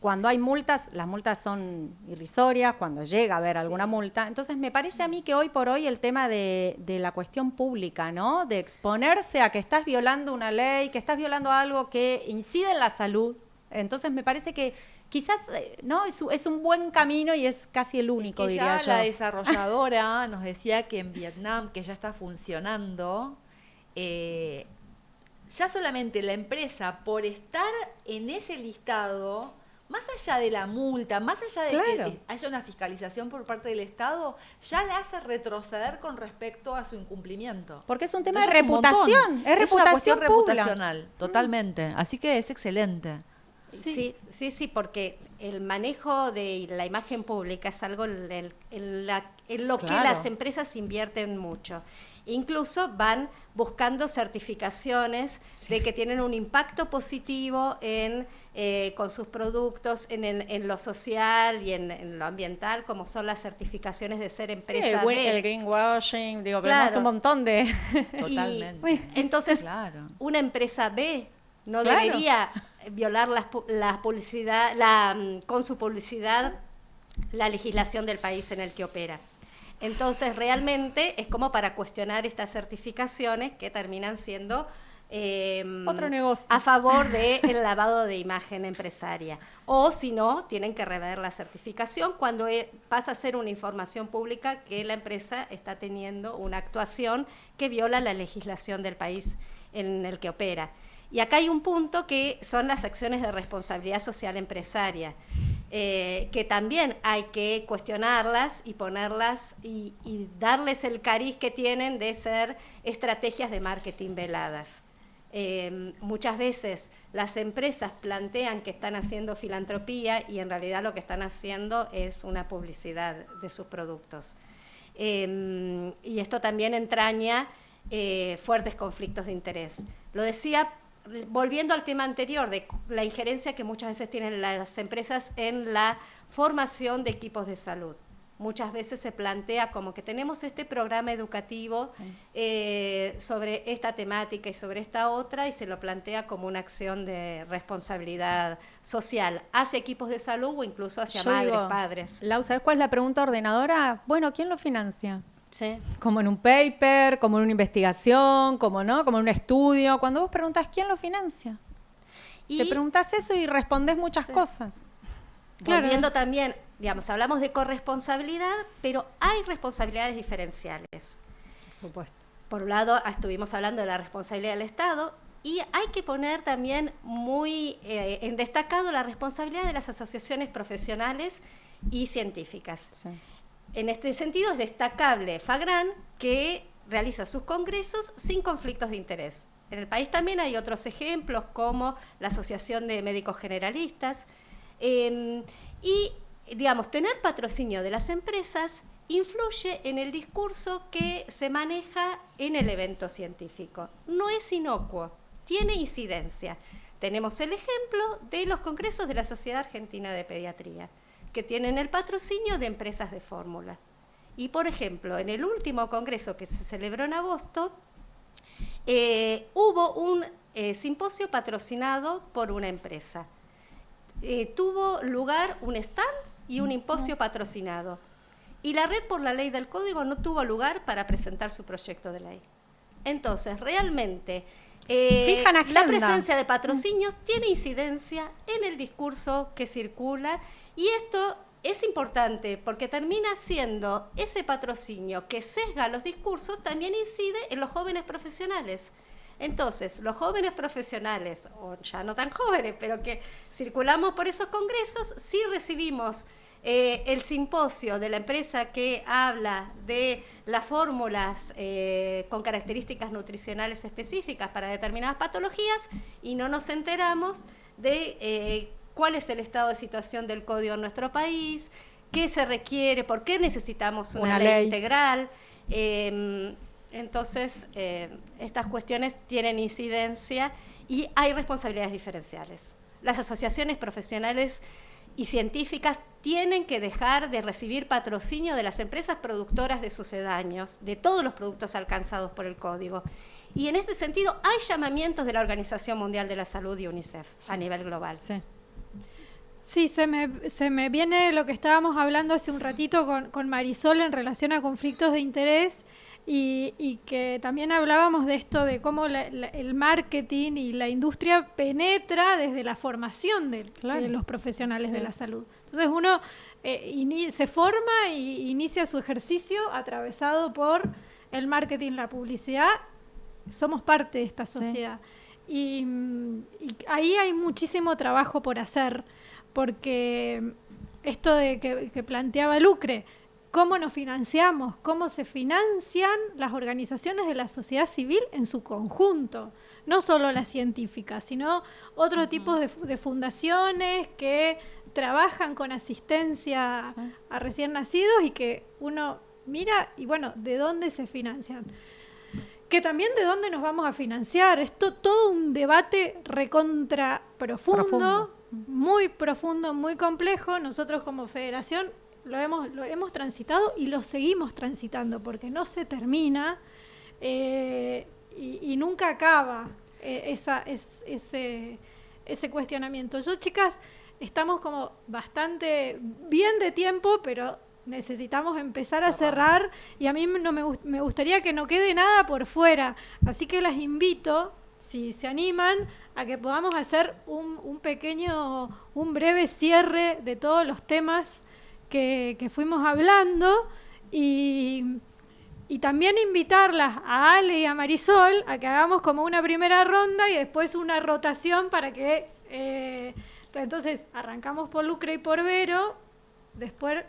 cuando hay multas, las multas son irrisorias, cuando llega a haber alguna multa, entonces me parece a mí que hoy por hoy el tema de la cuestión pública, ¿no? De exponerse a que estás violando una ley, que estás violando algo que incide en la salud. Entonces me parece que quizás no es un buen camino y es casi el único, es que diría ya yo. La desarrolladora nos decía que en Vietnam, que ya está funcionando, ya solamente la empresa por estar en ese listado, más allá de la multa, más allá de que haya una fiscalización por parte del Estado, ya la hace retroceder con respecto a su incumplimiento. Porque es un tema Entonces, de reputación, es reputación una cuestión pública. reputacional, totalmente. Así que es excelente. Sí, porque el manejo de la imagen pública es algo en lo que las empresas invierten mucho. Incluso van buscando certificaciones de que tienen un impacto positivo con sus productos, en lo social y en lo ambiental, como son las certificaciones de ser empresa el greenwashing, digo, vemos un montón de... Totalmente. Entonces, una empresa B no debería violar con su publicidad la legislación del país en el que opera. Entonces, realmente es como para cuestionar estas certificaciones que terminan siendo otro negocio a favor del lavado de imagen empresaria. O si no, tienen que rever la certificación cuando pasa a ser una información pública que la empresa está teniendo una actuación que viola la legislación del país en el que opera. Y acá hay un punto que son las acciones de responsabilidad social empresaria, que también hay que cuestionarlas y ponerlas y darles el cariz que tienen de ser estrategias de marketing veladas. Muchas veces las empresas plantean que están haciendo filantropía y en realidad lo que están haciendo es una publicidad de sus productos. Y esto también entraña fuertes conflictos de interés. Lo decía volviendo al tema anterior de la injerencia que muchas veces tienen las empresas en la formación de equipos de salud. Muchas veces se plantea como que tenemos este programa educativo sobre esta temática y sobre esta otra, y se lo plantea como una acción de responsabilidad social hacia equipos de salud o incluso hacia padres. Lau, ¿sabes cuál es la pregunta ordenadora? Bueno, ¿quién lo financia? Sí. Como en un paper, como en una investigación, como en un estudio. Cuando vos preguntas quién lo financia. Y te preguntás eso y respondés muchas cosas. Claro. volviendo también, digamos, hablamos de corresponsabilidad, pero hay responsabilidades diferenciales. Por supuesto. Por un lado, estuvimos hablando de la responsabilidad del Estado y hay que poner también muy en destacado la responsabilidad de las asociaciones profesionales y científicas. Sí. En este sentido es destacable Fagran, que realiza sus congresos sin conflictos de interés. En el país también hay otros ejemplos como la Asociación de Médicos Generalistas y, digamos, tener patrocinio de las empresas influye en el discurso que se maneja en el evento científico. No es inocuo, tiene incidencia. Tenemos el ejemplo de los congresos de la Sociedad Argentina de Pediatría, que tienen el patrocinio de empresas de fórmula. Y, por ejemplo, en el último congreso que se celebró en agosto, hubo un simposio patrocinado por una empresa. Tuvo lugar un stand y un simposio patrocinado. Y la Red por la Ley del Código no tuvo lugar para presentar su proyecto de ley. Entonces, realmente, Fijan agenda. la presencia de patrocinios tiene incidencia en el discurso que circula, y esto es importante porque termina siendo ese patrocinio que sesga los discursos, también incide en los jóvenes profesionales. Entonces, los jóvenes profesionales, o ya no tan jóvenes, pero que circulamos por esos congresos, sí recibimos el simposio de la empresa que habla de las fórmulas con características nutricionales específicas para determinadas patologías, y no nos enteramos de cuál es el estado de situación del código en nuestro país, qué se requiere, por qué necesitamos una ley integral. Entonces, estas cuestiones tienen incidencia y hay responsabilidades diferenciales. Las asociaciones profesionales y científicas tienen que dejar de recibir patrocinio de las empresas productoras de sucedáneos, de todos los productos alcanzados por el código. Y en este sentido hay llamamientos de la Organización Mundial de la Salud y UNICEF a nivel global. Sí. Sí, se me viene lo que estábamos hablando hace un ratito con Marisol en relación a conflictos de interés, y que también hablábamos de esto de cómo el marketing y la industria penetra desde la formación de los profesionales de la salud. Entonces uno se forma y inicia su ejercicio atravesado por el marketing, la publicidad. Somos parte de esta sociedad. Y ahí hay muchísimo trabajo por hacer, porque esto de que planteaba Lucre, ¿cómo nos financiamos? ¿Cómo se financian las organizaciones de la sociedad civil en su conjunto? No solo las científicas, sino otro tipo de fundaciones que trabajan con asistencia a recién nacidos, y que uno mira y, bueno, ¿de dónde se financian? Que también de dónde nos vamos a financiar. Esto todo un debate recontra profundo, muy profundo, muy complejo. Nosotros como federación lo hemos transitado y lo seguimos transitando, porque no se termina y nunca acaba ese cuestionamiento. Chicas, estamos como bastante bien de tiempo, pero necesitamos empezar a cerrar, y a mí me gustaría que no quede nada por fuera. Así que las invito, si se animan, a que podamos hacer un breve cierre de todos los temas que fuimos hablando, y también invitarlas a Ale y a Marisol a que hagamos como una primera ronda y después una rotación para que entonces arrancamos por Lucre y por Vero, después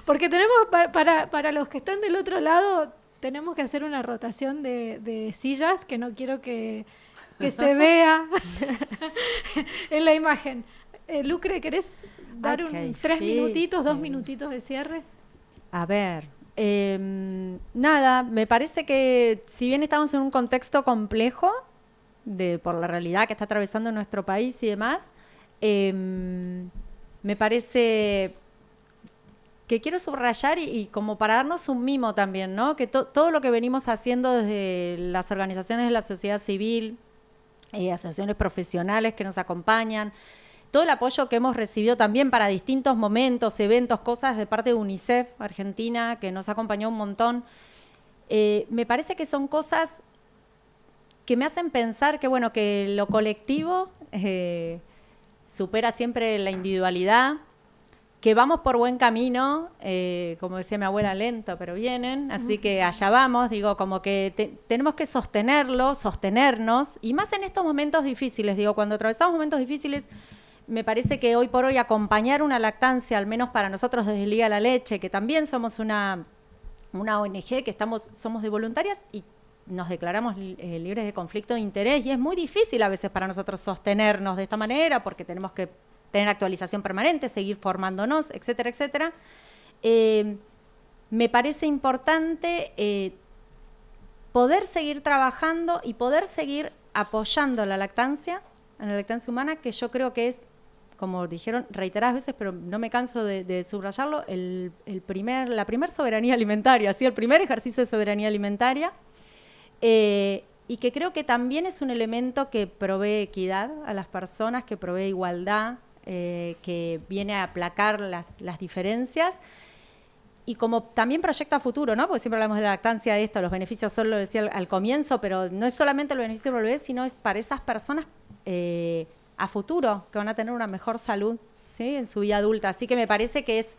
porque tenemos para los que están del otro lado, tenemos que hacer una rotación de sillas, que no quiero que se vea en la imagen. Lucre, ¿querés dar 2 minutitos de cierre? A ver, nada, me parece que si bien estamos en un contexto complejo por la realidad que está atravesando nuestro país y demás, me parece que quiero subrayar y como para darnos un mimo también, ¿no? Que todo lo que venimos haciendo desde las organizaciones de la sociedad civil, asociaciones profesionales que nos acompañan, todo el apoyo que hemos recibido también para distintos momentos, eventos, cosas de parte de UNICEF Argentina, que nos acompañó un montón. Me parece que son cosas que me hacen pensar que, bueno, que lo colectivo supera siempre la individualidad, que vamos por buen camino, como decía mi abuela, lento, pero vienen, así que allá vamos, digo, como que tenemos que sostenernos, y más en estos momentos difíciles, digo, cuando atravesamos momentos difíciles, me parece que hoy por hoy acompañar una lactancia, al menos para nosotros desde Liga la Leche, que también somos una ONG, que somos de voluntarias y nos declaramos libres de conflicto de interés, y es muy difícil a veces para nosotros sostenernos de esta manera, porque tenemos que tener actualización permanente, seguir formándonos, etcétera, etcétera. Me parece importante poder seguir trabajando y poder seguir apoyando la lactancia humana, que yo creo que es, como dijeron reiteradas veces, pero no me canso de subrayarlo, la primer soberanía alimentaria, ¿sí? El primer ejercicio de soberanía alimentaria, y que creo que también es un elemento que provee equidad a las personas, que provee igualdad, que viene a aplacar las diferencias, y como también proyecta futuro, ¿no? Porque siempre hablamos de la lactancia, los beneficios solo lo decía al comienzo, pero no es solamente el beneficio del bebé, sino es para esas personas a futuro, que van a tener una mejor salud, ¿sí? En su vida adulta. Así que me parece que es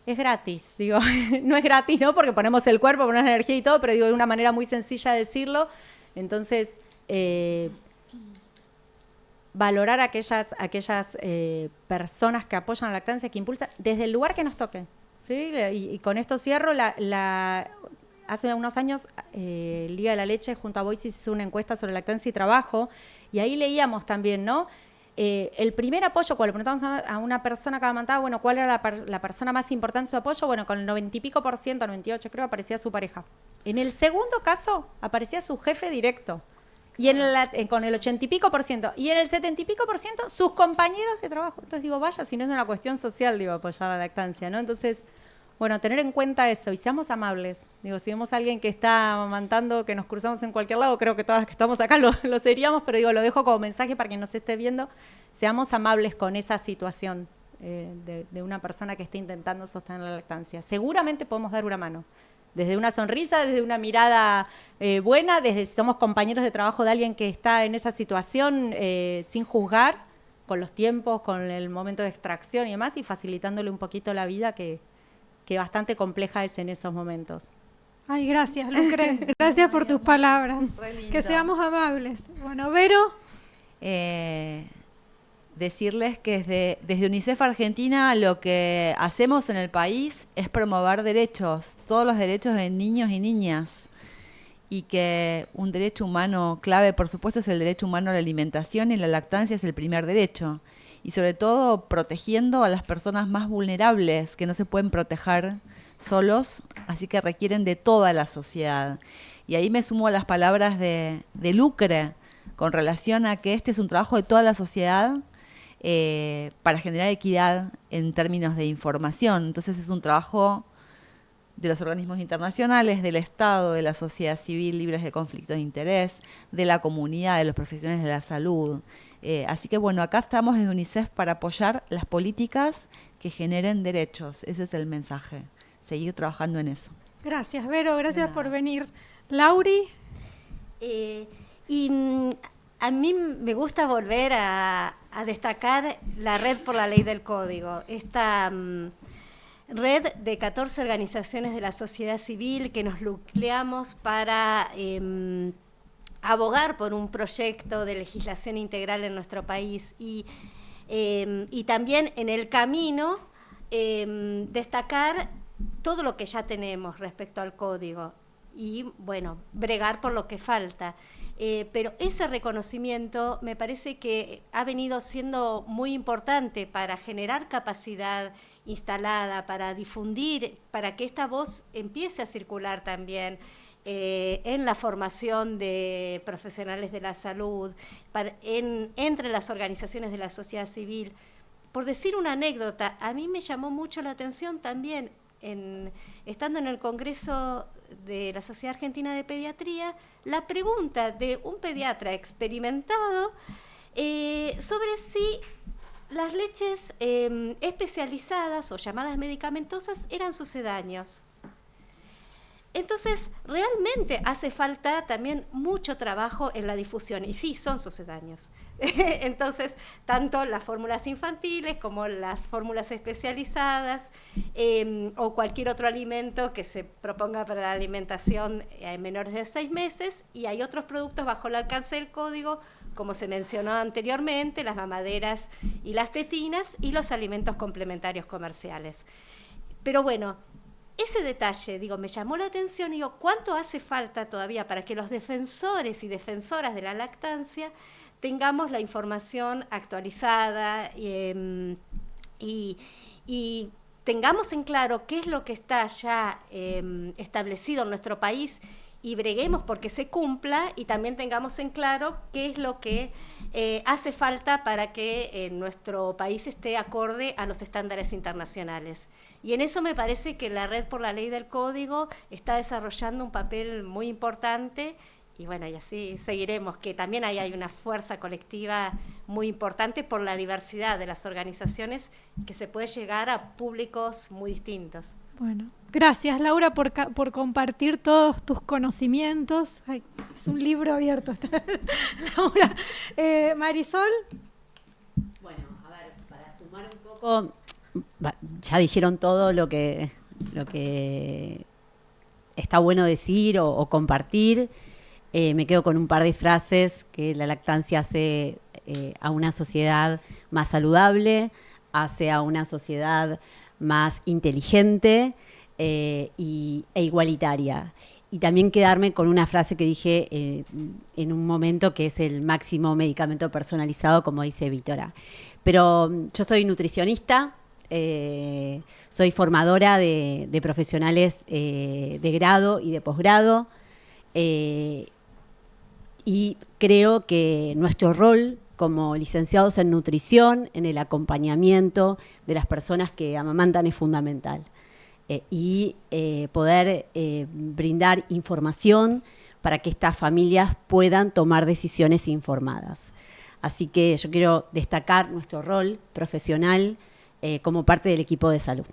gratis, digo, no es gratis, ¿no? Porque ponemos el cuerpo, ponemos la energía y todo, pero digo, de una manera muy sencilla de decirlo. Entonces, valorar a aquellas personas que apoyan la lactancia, que impulsan, desde el lugar que nos toque, ¿sí? Y con esto cierro. Hace unos años, Liga de la Leche junto a Voices hizo una encuesta sobre lactancia y trabajo, y ahí leíamos también, ¿no? El primer apoyo, cuando le preguntamos a una persona que amamantaba, bueno, ¿cuál era la persona más importante en su apoyo? Bueno, con el 90 y pico %, 98 creo, aparecía su pareja. En el segundo caso, aparecía su jefe directo. Y con el 80 y pico %. Y en el 70 y pico %, sus compañeros de trabajo. Entonces digo, vaya, si no es una cuestión social, digo, apoyar la lactancia, ¿no? Entonces, bueno, tener en cuenta eso y seamos amables. Digo, si vemos a alguien que está amamantando, que nos cruzamos en cualquier lado, creo que todas las que estamos acá lo seríamos, pero digo, lo dejo como mensaje para quien nos esté viendo. Seamos amables con esa situación de una persona que esté intentando sostener la lactancia. Seguramente podemos dar una mano. Desde una sonrisa, desde una mirada buena, desde si somos compañeros de trabajo de alguien que está en esa situación, sin juzgar, con los tiempos, con el momento de extracción y demás, y facilitándole un poquito la vida que bastante compleja es en esos momentos. Ay, gracias, Lucre. Gracias por tus palabras. Que seamos amables. Bueno, Vero. Decirles que desde UNICEF Argentina lo que hacemos en el país es promover derechos, todos los derechos de niños y niñas, y que un derecho humano clave, por supuesto, es el derecho humano a la alimentación, y la lactancia es el primer derecho, y sobre todo protegiendo a las personas más vulnerables, que no se pueden proteger solos, así que requieren de toda la sociedad. Y ahí me sumo a las palabras de Lucre, con relación a que este es un trabajo de toda la sociedad, para generar equidad en términos de información. Entonces es un trabajo de los organismos internacionales, del Estado, de la sociedad civil libres de conflictos de interés, de la comunidad, de los profesionales de la salud. Así que bueno, acá estamos desde UNICEF para apoyar las políticas que generen derechos. Ese es el mensaje, seguir trabajando en eso. Gracias, Vero, gracias por venir. Lauri. A mí me gusta volver a destacar la Red por la Ley del Código, esta red de 14 organizaciones de la sociedad civil que nos nucleamos para abogar por un proyecto de legislación integral en nuestro país y también en el camino destacar todo lo que ya tenemos respecto al código y, bueno, bregar por lo que falta. Pero ese reconocimiento me parece que ha venido siendo muy importante para generar capacidad instalada, para difundir, para que esta voz empiece a circular también en la formación de profesionales de la salud, entre las organizaciones de la sociedad civil. Por decir una anécdota, a mí me llamó mucho la atención también, estando en el Congreso de la Sociedad Argentina de Pediatría, la pregunta de un pediatra experimentado sobre si las leches especializadas o llamadas medicamentosas eran sucedáneos. Entonces, realmente hace falta también mucho trabajo en la difusión, y sí, son sucedáneos. Entonces, tanto las fórmulas infantiles como las fórmulas especializadas o cualquier otro alimento que se proponga para la alimentación en menores de 6 meses, y hay otros productos bajo el alcance del código, como se mencionó anteriormente, las mamaderas y las tetinas y los alimentos complementarios comerciales. Pero bueno, ese detalle, digo, me llamó la atención y digo, ¿cuánto hace falta todavía para que los defensores y defensoras de la lactancia tengamos la información actualizada y tengamos en claro qué es lo que está ya establecido en nuestro país y breguemos porque se cumpla, y también tengamos en claro qué es lo que hace falta para que nuestro país esté acorde a los estándares internacionales? Y en eso me parece que la Red por la Ley del Código está desarrollando un papel muy importante, y bueno, y así seguiremos, que también ahí hay una fuerza colectiva muy importante por la diversidad de las organizaciones, que se puede llegar a públicos muy distintos. Bueno, gracias Laura por compartir todos tus conocimientos. Ay, es un libro abierto. Laura, Marisol. Bueno, a ver, para sumar un poco, ya dijeron todo lo que está bueno decir o compartir. Me quedo con un par de frases: que la lactancia hace a una sociedad más saludable, hace a una sociedad más inteligente e igualitaria. Y también quedarme con una frase que dije en un momento, que es el máximo medicamento personalizado, como dice Vítora. Pero yo soy nutricionista, soy formadora de profesionales de grado y de posgrado, y creo que nuestro rol como licenciados en nutrición, en el acompañamiento de las personas que amamantan, es fundamental. Y poder brindar información para que estas familias puedan tomar decisiones informadas. Así que yo quiero destacar nuestro rol profesional como parte del equipo de salud.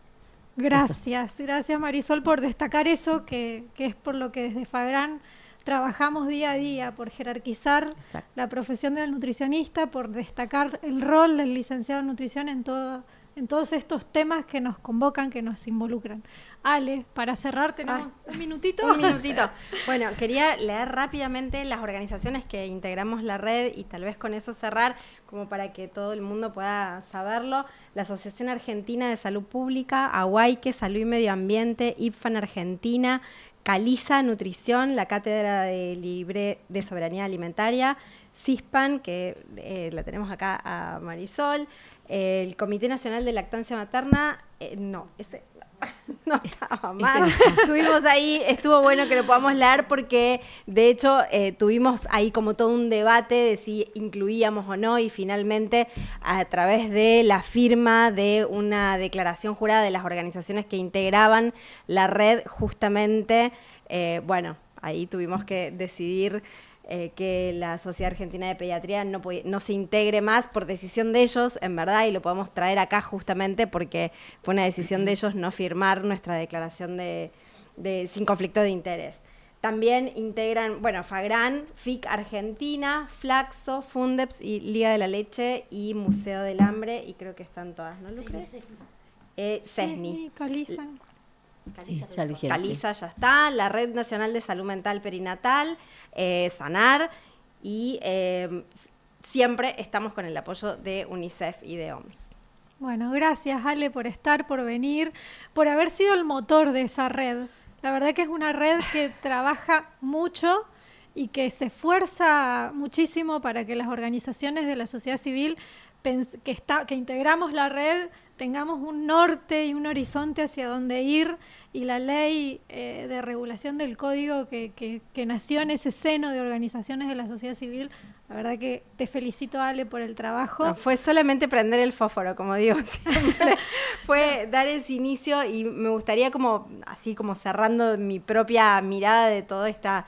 Gracias Marisol por destacar eso, que es por lo que desde Fagran trabajamos día a día, por jerarquizar la profesión del nutricionista, por destacar el rol del licenciado en nutrición en todos estos temas que nos convocan, que nos involucran. Ale, para cerrar, tenemos un minutito. Un minutito. Bueno, quería leer rápidamente las organizaciones que integramos la red, y tal vez con eso cerrar, como para que todo el mundo pueda saberlo. La Asociación Argentina de Salud Pública, AWAIKE, Salud y Medio Ambiente, IPFAN Argentina, Caliza Nutrición, la Cátedra de Soberanía Alimentaria, CISPAN, que la tenemos acá a Marisol, el Comité Nacional de Lactancia Materna, ese no estaba mal. Estuvimos ahí, estuvo bueno que lo podamos leer, porque de hecho tuvimos ahí como todo un debate de si incluíamos o no, y finalmente a través de la firma de una declaración jurada de las organizaciones que integraban la red, justamente, ahí tuvimos que decidir que la Sociedad Argentina de Pediatría no se integre más por decisión de ellos, en verdad, y lo podemos traer acá justamente porque fue una decisión de ellos no firmar nuestra declaración de sin conflicto de interés. También integran, Fagran, FIC Argentina, Flaxo, Fundeps y Liga de la Leche y Museo del Hambre, y creo que están todas, ¿no, Lucre? CESNI. Caliza. Sí, ya lo dijeron, Caliza, ya está. La Red Nacional de Salud Mental Perinatal, SANAR, y siempre estamos con el apoyo de UNICEF y de OMS. Bueno, gracias Ale por estar, por venir, por haber sido el motor de esa red. La verdad que es una red que trabaja mucho y que se esfuerza muchísimo para que las organizaciones de la sociedad civil que integramos la red tengamos un norte y un horizonte hacia dónde ir, y la ley de regulación del código que nació en ese seno de organizaciones de la sociedad civil. La verdad que te felicito, Ale, por el trabajo. No, fue solamente prender el fósforo, como digo siempre. Fue dar ese inicio, y me gustaría así como cerrando mi propia mirada de toda esta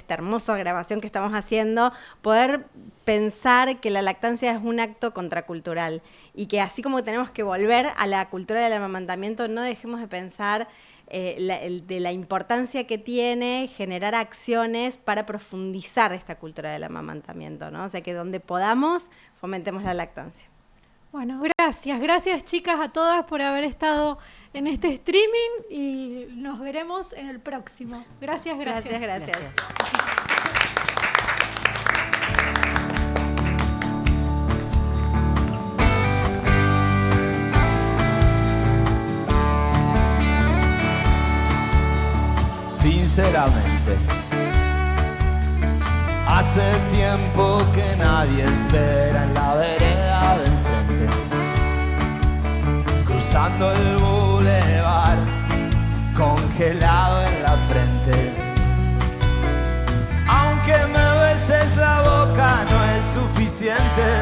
hermosa grabación que estamos haciendo, poder pensar que la lactancia es un acto contracultural, y que así como tenemos que volver a la cultura del amamantamiento, no dejemos de pensar de la importancia que tiene generar acciones para profundizar esta cultura del amamantamiento, ¿no? O sea, que donde podamos, fomentemos la lactancia. Bueno, gracias chicas a todas por haber estado en este streaming y nos veremos en el próximo. Gracias. Gracias. Sinceramente, hace tiempo que nadie espera en la vereda de enfrente, cruzando el bulevar, congelado en la frente. Aunque me beses la boca no es suficiente,